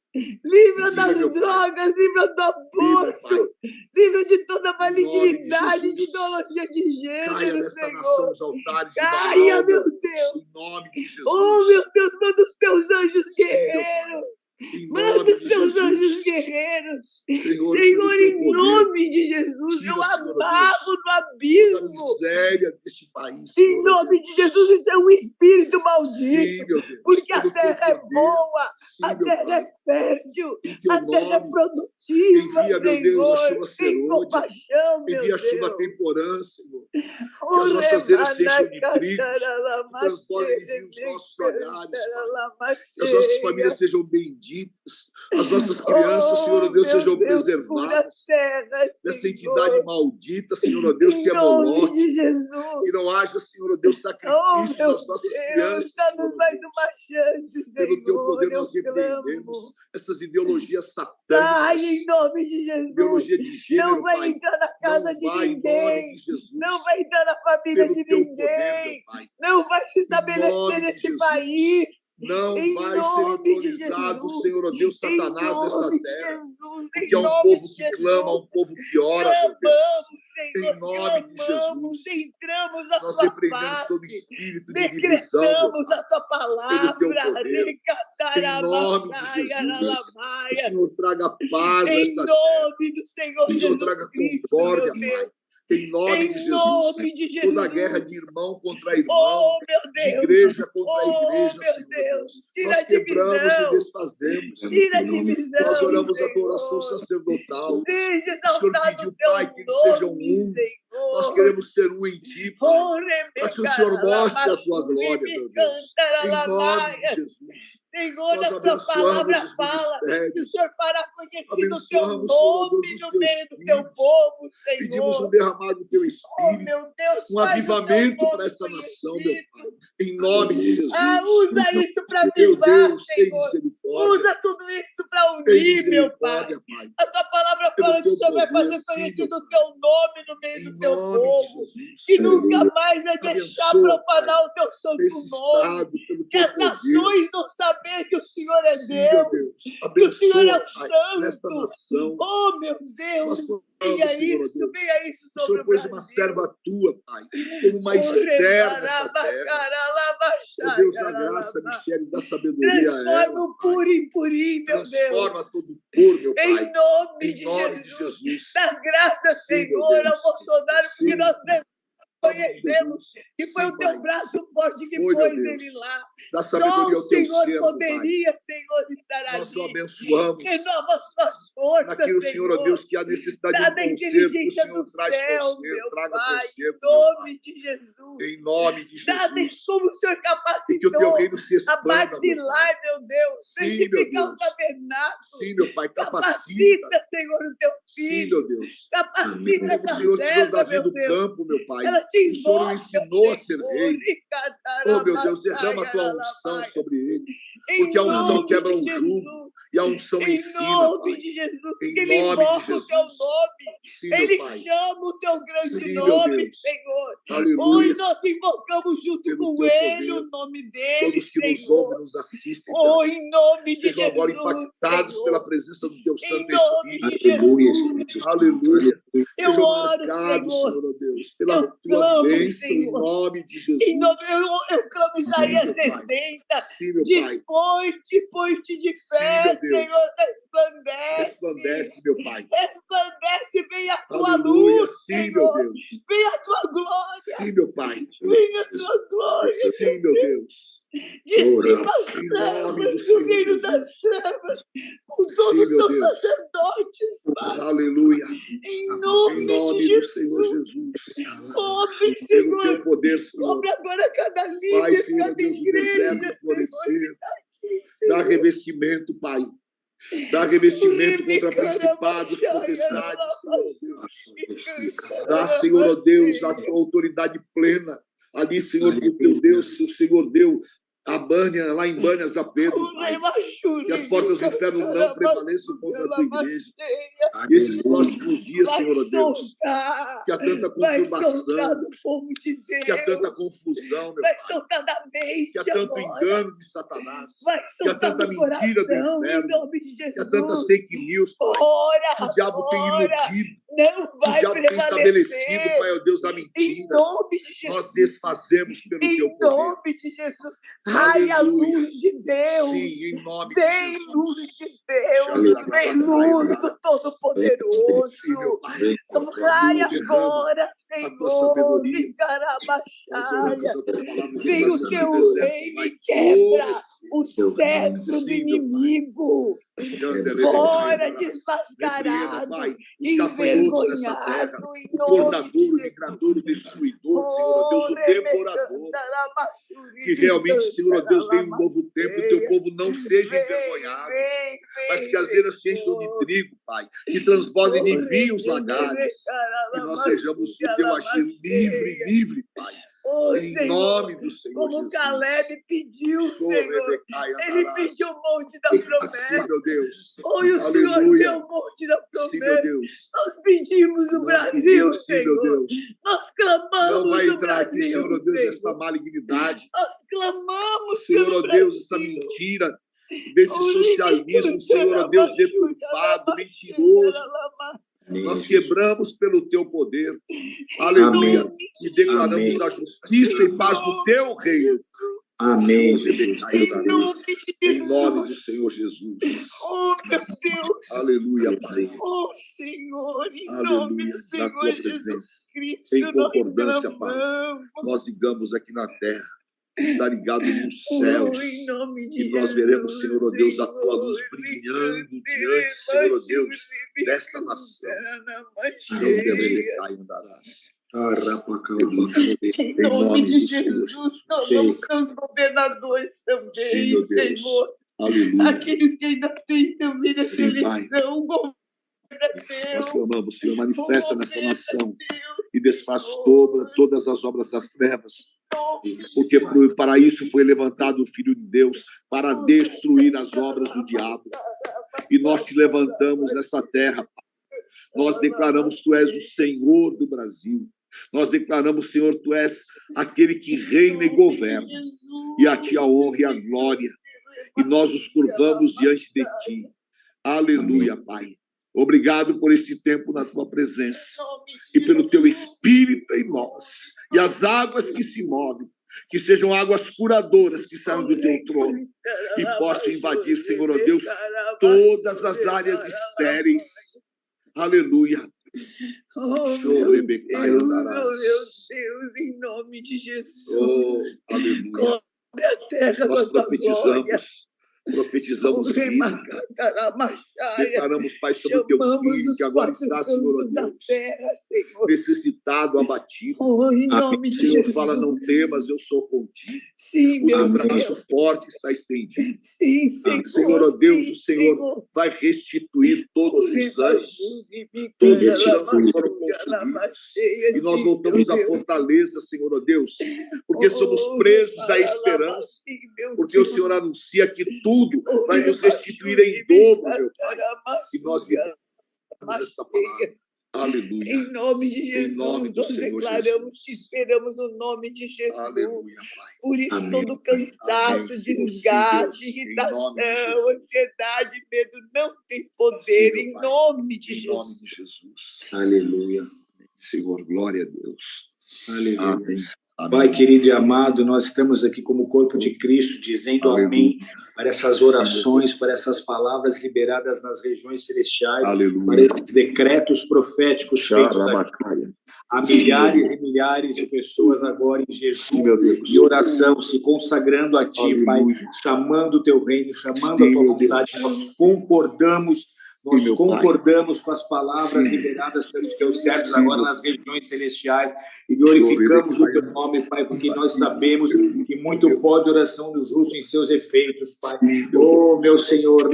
Livra Sim, das meu Pai. drogas, livra do Livra, Pai. aborto. Livra de toda Em nome de malignidade, de Jesus. ideologia de Caia gênero, nesta nação Senhor. os altares de Caia, Baal, meu meu Deus. Deus. Em nome de Jesus. Oh, meu Deus, manda os teus anjos Sim, meu Pai. guerreiros. Em Manda nome os de teus anjos Jesus. guerreiros. Senhor, Senhor, pelo teu em poder, nome de Jesus, tira, eu Senhor, ó amarro Deus, no toda a abismo. miséria deste país, Em Senhor, ó nome Deus. de Jesus, isso é um espírito Sim, maldito. meu Deus. Porque a Pelo teu terra é poder. boa, Sim, a meu terra Pai. é fértil, Em teu a terra é nome. produtiva, Envia, meu Deus, a Senhor. chuva Tem serôdia. compaixão, meu Envia a chuva Deus. temporã, Senhor. Que as nossas eiras se encham de trigo. Que transbordem de vinho os nossos lagares, Pai. Que as nossas famílias sejam benditas. As nossas crianças, Senhor, ó Deus, sejam cura a preservadas terra, dessa entidade Senhor. maldita, Senhor, ó Deus, que Em é nome Moloque. de Jesus. Que não haja, Senhor, ó Deus, Oh, sacrifício meu das nossas Deus, crianças, dá-nos Senhor, ó mais Deus. uma chance, Pelo teu Senhor. poder Eu nós repreendemos clamo. essas ideologias Sai satânicas, em nome de Jesus. ideologia de Não gênero, vai Pai. entrar na casa Não de vai em nome ninguém. de Jesus. Não vai entrar na família Pelo de teu poder, meu ninguém. Pai. Não vai se Em estabelecer nome de nesse Jesus. país. Não Em vai ser nome de entronizado, Jesus. Senhor, ó Deus, Em Satanás nesta nome de terra. Jesus. Porque Em é um nome povo de que clama, Jesus. um povo que ora, meu Deus. Clamamos, Senhor, Em nome de clamamos, Jesus. entramos na Nós tua repreendemos todo face, espírito de divisão, meu decretamos Pai. a tua Pelo teu palavra, poder. Em nome de Jesus. O Senhor traga paz a em esta terra. nome do Senhor O Senhor Jesus traga Cristo, concórdia, meu Deus. Pai. Em nome de Em Jesus. nome de Jesus. Toda guerra de irmão contra irmão, Oh, meu de Deus. igreja contra Oh, igreja, meu Senhor Deus. Deus. Tira Nós a quebramos e divisão. desfazemos. Tira a Nós divisão, oramos a tua oração Senhor. sacerdotal. Seja O Senhor exaltado pediu, o teu Pai, que eles sejam nome, um. Senhor. Nós queremos ser um em Ti, Pai. Para que o Senhor mostre a Tua glória, meu Deus. Em nome de Jesus. Senhor, Nós a tua palavra abençoamos os fala que o ministérios. Senhor fará conhecido o teu Abençoamos, Senhor nome Deus, no os teus meio do teu filhos. povo, Pedimos um Senhor. derramar do Teu Oh, Espírito, meu Deus, um faz o teu avivamento para nome essa nação, meu conhecido. Pai. Em nome de Jesus. Usa isso para Meu avivar, Deus, tem Senhor. misericórdia. Usa tudo isso para Tem unir, meu Pai. misericórdia, Pai. A tua palavra Pelo fala que o teu Senhor vai poder, fazer sim, conhecido meu o teu nome no meio Em do teu nome de povo. Jesus. Que nunca mais vai deixar Abençoa, profanar o teu santo Esse nome. estado, pelo Que teu as poder. nações não saber que o Senhor é Sim, meu Deus. Deus. Que o Senhor é Abençoa, o Pai, nesta santo. nação. Oh, meu Deus. Nós Venha clamamos, Senhor isso, Deus. venha isso O sobre Senhor o pôs uma Brasil. serva tua, Pai, como uma Esther nessa terra. Ó Deus, a graça, mistério da sabedoria a Transforma ela, o Pai. puro em purim, meu Deus. Transforma todo o puro, meu Pai. Em nome Em de nome de Jesus. Jesus. Dá graça, Sim, meu Senhor, Deus. ao Bolsonaro, porque Sim. nós conhecemos que foi Sim, o teu Pai. braço forte que Foi, meu pôs Deus. ele lá. Dá Só sabedoria o ao teu Senhor servo, Pai. poderia, Senhor, estar Nós o ali. abençoamos. Renova suas forças, Naquilo, Senhor, ó Deus, que há necessidade de Dá um da conserto, que o inteligência Senhor do traz céu, conserto, meu traga Pai, conserto, em meu Pai. nome de Jesus. Em nome de Dá Jesus. como o Senhor E que o teu capacitou reino se a expanda, meu Pai. basilar, meu Deus, Sim, meu edificar o Deus. tabernáculo. Sim, meu Pai, capacita. Capacita, Senhor, o teu Sim, filho. meu Deus. Capacita O essa Senhor tirou serva, Davi meu do Deus. campo, meu Pai. Ela te O Senhor o invoca, ensinou a ser Senhor. rei. Oh, meu Deus, derrama a tua unção sobre ele. Porque a unção quebra o jugo e a unção Em ensina, nome Pai. de Jesus, Em que ele nome de invoca o teu Jesus. nome. Sim, meu Ele Pai. chama o teu grande Sim, meu nome, Deus. Senhor. Aleluia. Hoje nós invocamos junto Pelo com teu ele poder. o nome dele, Todos que nos Senhor. ouvem, nos assistem, Oh, em nome de sejam agora Jesus, impactados Senhor. pela presença do teu Em Santo nome Espírito. de Jesus. Aleluia. Eu Sejam oro, marcados, Senhor. Senhor, ó Deus, pela Eu tua clamo, bênção em Senhor. nome de Jesus. Em nome, eu clamo Sim, Isaías meu Pai. 60. Sim, meu Pai. Dispõe-te de Sim, pé, meu Deus. Senhor, resplandece. Resplandece, meu Pai. Resplandece, vem a tua Aleluia. luz, Sim, meu Senhor. Deus. Vem a tua glória. Sim, meu Pai. Vem a tua glória. Sim, meu Deus. Dissipa as Em nome do trevas do Senhor reino Jesus. das trevas com Sim, todos os meu seus Deus. sacerdotes, Pai. Aleluia. Em Em nome nome de do Senhor Jesus. Jesus. Cobre, Pelo teu Senhor. poder, Senhor. Cobre agora cada Faz, líder, Senhor cada Deus, o igreja, deserto Senhor, florescer. que tá aqui, Dá Senhor. revestimento, Pai. Dá revestimento contra principados, potestades, Senhor Deus. Dá, Senhor, ó Deus, a tua autoridade plena. Ali, Senhor, que o teu Deus, o Senhor deu a Bânia, lá em Bânias a Pedro, Pai. Que as portas do inferno não prevaleçam contra a tua igreja. E esses próximos dias, Vai Senhor, ó Deus, soltar. que há tanta Vai soltar conturbação, do povo de Deus. que há tanta confusão, meu Vai Pai. soltar da mente Que há tanto agora. engano de Satanás. Vai Que há soltar tanta do mentira do coração, em inferno. nome de Que há Jesus. tantas fake news, Pai. Que Ora, o diabo tem ora, iludido. não Que o vai diabo tem estabelecido, prevalecer. Pai, ó Deus, a Em mentira. nome de Jesus. Nós desfazemos pelo teu Em poder. nome de Jesus. Raia a Aleluia. luz de Deus. Sim, em nome de Vem Jesus. luz de Deus. Vem luz do Todo-Poderoso. Sim, meu Pai. Raia Derrama agora, a tua Senhor. sabedoria. Nós Carabaxaia. oramos a tua palavra que Vem o essa teu deserto reino vai e quebra florescer. o cetro do Sim, meu Pai. inimigo. Fora desmascarado, Pai, os gafanhotos dessa terra, envergonhado, em o nome cortador, o de migrador, o destruidor, Senhor, ó Deus, o devorador. Que Que realmente, Senhor, ó Deus, venha um novo tempo, o teu povo não seja envergonhado, mas que as eiras se encham de trigo, Pai, que transbordem em vinhos lagares, que nós sejamos o teu agir livre, Pai. Oh, Em Senhor, nome do Senhor como Jesus. Caleb pediu, Senhor, ele pediu o monte da Sim, promessa. meu Deus. Oh, e o Senhor Aleluia. deu o monte da Sim, meu promessa. Deus. Nós pedimos o Nós Brasil, pedimos, sim, meu Senhor. Deus. Nós clamamos Não vai o entrar aqui, Brasil, Senhor, ó Deus, Senhor. esta malignidade. Nós clamamos Senhor, pelo ó Deus, essa Brasil. mentira desse socialismo, Senhor, ó Deus, deturpado, mentiroso. Nós quebramos pelo teu poder. Aleluia. E declaramos Amém. a justiça e paz do teu reino. Amém. Em nome do Senhor Jesus. Oh, meu Deus. Aleluia, Pai. Oh, Senhor, em nome Aleluia. do Na Senhor tua Jesus presença. Cristo, Em concordância, nós Pai. clamamos. Nós ligamos aqui na terra. Está ligado nos céus. Oh, em nome de E nós veremos, Senhor, ó Deus, a tua luz brilhando diante, Senhor, ó Deus, desta nação. Não te andarás. Em nome de Jesus, clamamos pelos governadores também, Sim, meu Deus. Senhor. Aleluia. Aqueles que ainda têm também nessa Sim, Pai. eleição, governa Nós Deus. clamamos, Senhor, manifesta nessa Governa nação Deus. e desfaz todas as obras das trevas, Nome porque para isso foi levantado o Filho de Deus, para destruir as obras do diabo. E nós te levantamos nessa terra, Pai. Nós declaramos, Tu és o Senhor do Brasil. Nós declaramos, Senhor, Tu és aquele que reina e governa. E a Ti a honra e a glória. E nós nos curvamos diante de Ti. Aleluia, Pai. Obrigado por esse tempo na Tua presença. E pelo Teu Espírito em nós. E as águas que se movem. Que sejam águas curadoras que saiam do Teu trono. E possam invadir, Senhor, ó Deus, todas as áreas estéreis. Aleluia. Oh, meu Deus, em nome de Jesus. Oh, aleluia. Cobre a terra Nós com a tua glória. profetizamos vida. Declaramos, Pai, sobre o Teu Filho, que agora está, Senhor, ó Deus, necessitado, abatido. Oh, em nome de Senhor, Jesus. fala, não temas, eu sou contigo. Sim, O meu Teu braço Deus. forte está estendido. Sim, Senhor, ó Deus, sim, o Senhor vai restituir todos os anos, todos os anos que foram consumidos. E nós voltamos à fortaleza, Senhor, ó Deus, porque somos presos à esperança, porque o Senhor anuncia que tudo vai nos restituir em dobro, meu Pai. E nós vivemos essa palavra. Aleluia. Em nome de Jesus, Em nome do nós Senhor declaramos Jesus. que esperamos no nome de Jesus. Aleluia, Pai. Por isso, Amém. todo cansaço, Amém, Senhor. desgaste, Sim, Deus. Em irritação, nome de Jesus. ansiedade, medo não tem poder. Sim, meu Em Pai. nome de Em Jesus. nome de Jesus. Aleluia. Senhor, glória a Deus. Aleluia. Amém. Amém. Pai querido e amado, nós estamos aqui como corpo de Cristo dizendo Aleluia. amém para essas orações, para essas palavras liberadas nas regiões celestiais, Aleluia. para esses decretos proféticos feitos aqui. Há milhares e milhares de pessoas agora em jejum Meu Deus. e oração, se consagrando a Ti, Aleluia. Pai, chamando o Teu reino, chamando Sim, a Tua meu vontade. Deus. Nós concordamos. Nós Sim, meu concordamos com as palavras Sim. liberadas pelos Teus servos Sim, agora meu nas regiões celestiais e glorificamos o Teu nome, Pai, porque nós sabemos que muito pode a oração do justo em seus efeitos, Pai. Oh, meu Senhor,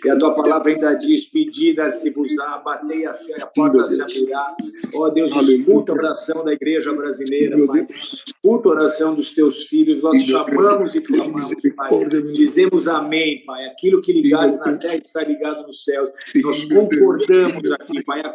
e a Tua palavra ainda diz, pedida-se-vos-á, batei a fé, a porta se abrirá. Oh, Deus, escuta a oração da igreja brasileira, Pai. Escuta a oração dos Teus filhos, nós chamamos e clamamos, Pai. Dizemos amém, Pai. Aquilo que ligares na terra está ligado nos céus. Nós concordamos aqui, Pai. A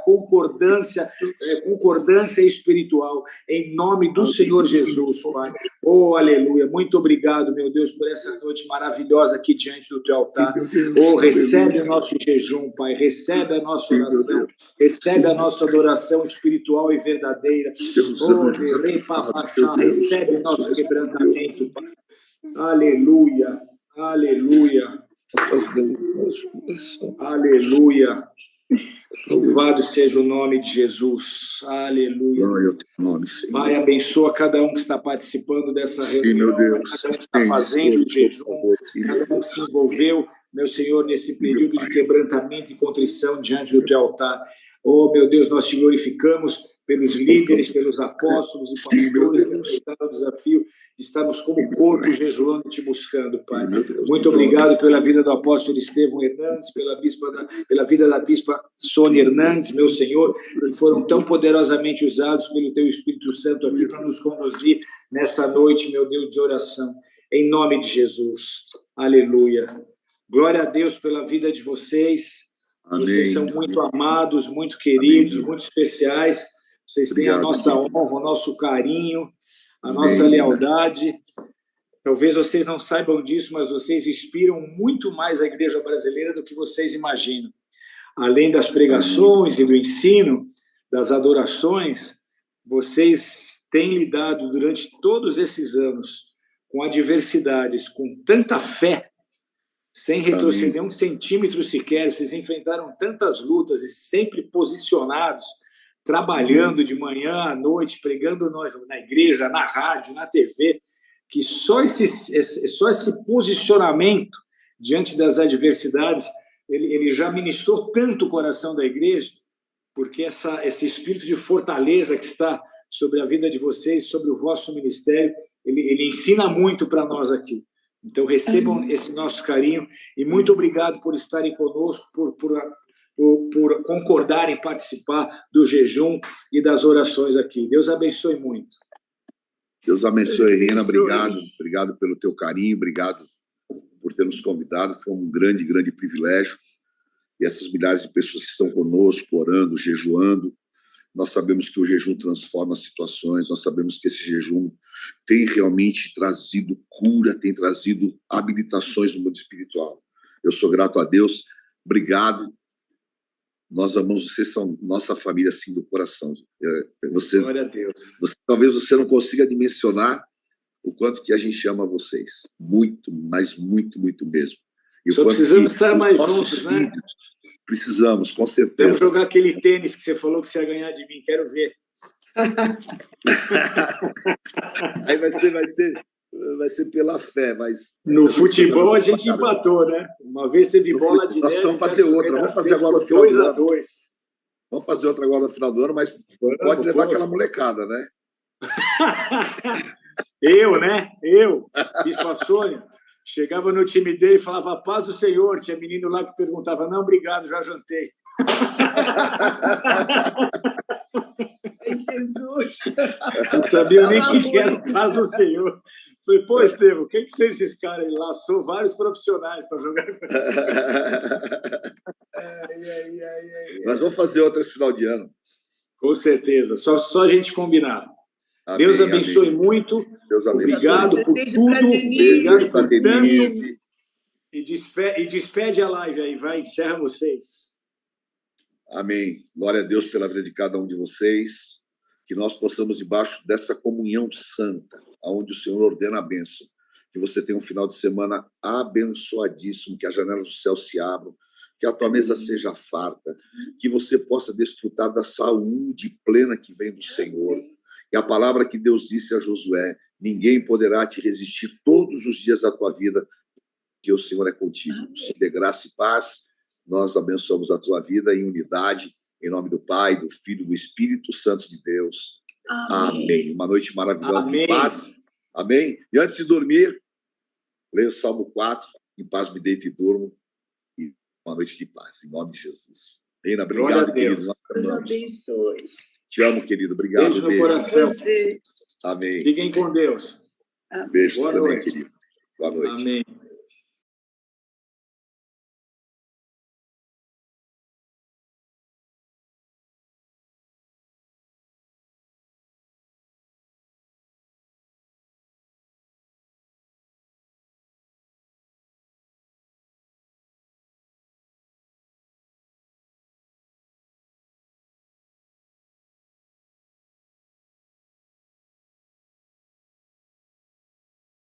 concordância espiritual, em nome do Senhor Jesus, Pai. Oh, aleluia. Muito obrigado, meu Deus, por essa noite maravilhosa aqui diante do Teu altar. Oh, recebe o nosso jejum, Pai. Recebe a nossa oração. Recebe a nossa adoração espiritual e verdadeira. Oh, recebe o nosso quebrantamento, Pai. Aleluia. Aleluia. Aleluia. Louvado seja o nome de Jesus. Aleluia. Glória ao Teu nome, Senhor. Pai, abençoa cada um que está participando dessa Sim, reunião, meu Deus. cada um que está fazendo o jejum, cada um que se envolveu, meu Senhor, nesse período de quebrantamento e contrição diante do Teu altar. Oh, meu Deus, nós Te glorificamos pelos líderes, pelos apóstolos e pastores que nos deram o desafio de estarmos como corpo jejuando e Te buscando, Pai. Muito obrigado pela vida do apóstolo Estevão Hernandes, pela vida da bispa Sônia Hernandes, meu Senhor, que foram tão poderosamente usados pelo Teu Espírito Santo aqui para nos conduzir nessa noite, meu Deus, de oração. Em nome de Jesus. Aleluia. Glória a Deus pela vida de vocês. Amém. Vocês são muito amados, muito queridos, Amém. muito especiais. Vocês têm a nossa honra, o nosso carinho, a Amém. nossa lealdade. Talvez vocês não saibam disso, mas vocês inspiram muito mais a igreja brasileira do que vocês imaginam. Além das pregações e do ensino, das adorações, vocês têm lidado durante todos esses anos com adversidades, com tanta fé, sem retroceder um centímetro sequer. Vocês enfrentaram tantas lutas e sempre posicionados, trabalhando de manhã à noite, pregando na igreja, na rádio, na TV, que só esse posicionamento diante das adversidades, ele já ministrou tanto o coração da igreja, porque esse espírito de fortaleza que está sobre a vida de vocês, sobre o vosso ministério, ele ensina muito para nós aqui. Então, recebam esse nosso carinho e muito obrigado por estarem conosco, por concordar em participar do jejum e das orações aqui. Deus abençoe muito. Deus abençoe, Rina. Obrigado. Obrigado pelo teu carinho. Obrigado por ter nos convidado. Foi um grande, grande privilégio. E essas milhares de pessoas que estão conosco, orando, jejuando, nós sabemos que o jejum transforma situações, nós sabemos que esse jejum tem realmente trazido cura, tem trazido habilitações no mundo espiritual. Eu sou grato a Deus. Obrigado. Nós amamos, vocês são nossa família, assim, do coração. Glória a Deus. Talvez você não consiga dimensionar o quanto que a gente ama vocês. Muito, mas muito, muito mesmo. E só precisamos estar mais juntos, né? Precisamos, com certeza. Vamos jogar aquele tênis que você falou que você ia ganhar de mim. Quero ver. Aí vai ser pela fé, mas... No futebol a gente empatou, né? Uma vez teve bola de nós vamos fazer outra. Vamos fazer agora no final do ano. 2-2. Vamos fazer outra agora no final do ano, mas pode levar aquela molecada, né? Eu, né? Fiz com a Sônia. Chegava no time dele e falava, paz do Senhor. Tinha menino lá que perguntava, não, obrigado, já jantei. Jesus. Não sabia nem o que era paz do Senhor. Falei, pô, Estevão, quem que são esses caras? Ele laçou vários profissionais para jogar com ele. Nós vamos fazer outra esse final de ano. Com certeza. Só a gente combinar. Amém, Deus abençoe amém. muito. Deus abençoe. Obrigado por tudo. Obrigado por tanto. E despede a live aí, vai, encerra vocês. Amém. Glória a Deus pela vida de cada um de vocês. Que nós possamos, debaixo dessa comunhão santa, onde o Senhor ordena a bênção, que você tenha um final de semana abençoadíssimo, que as janelas do céu se abram, que a tua mesa seja farta, que você possa desfrutar da saúde plena que vem do Senhor. E a palavra que Deus disse a Josué, ninguém poderá te resistir todos os dias da tua vida, que o Senhor é contigo. Se dê graça e paz, nós abençoamos a tua vida em unidade, em nome do Pai, do Filho e do Espírito Santo de Deus. Amém. Uma noite maravilhosa em paz. Amém. E antes de dormir, leia o Salmo 4, em paz me deito e durmo, e uma noite de paz, em nome de Jesus. Reina, obrigado, querido. Deus abençoe. Te amo, querido. Obrigado. Beijo no coração. Amém. Fiquem com Deus. Beijo Boa também, noite. querido. Boa noite. Amém.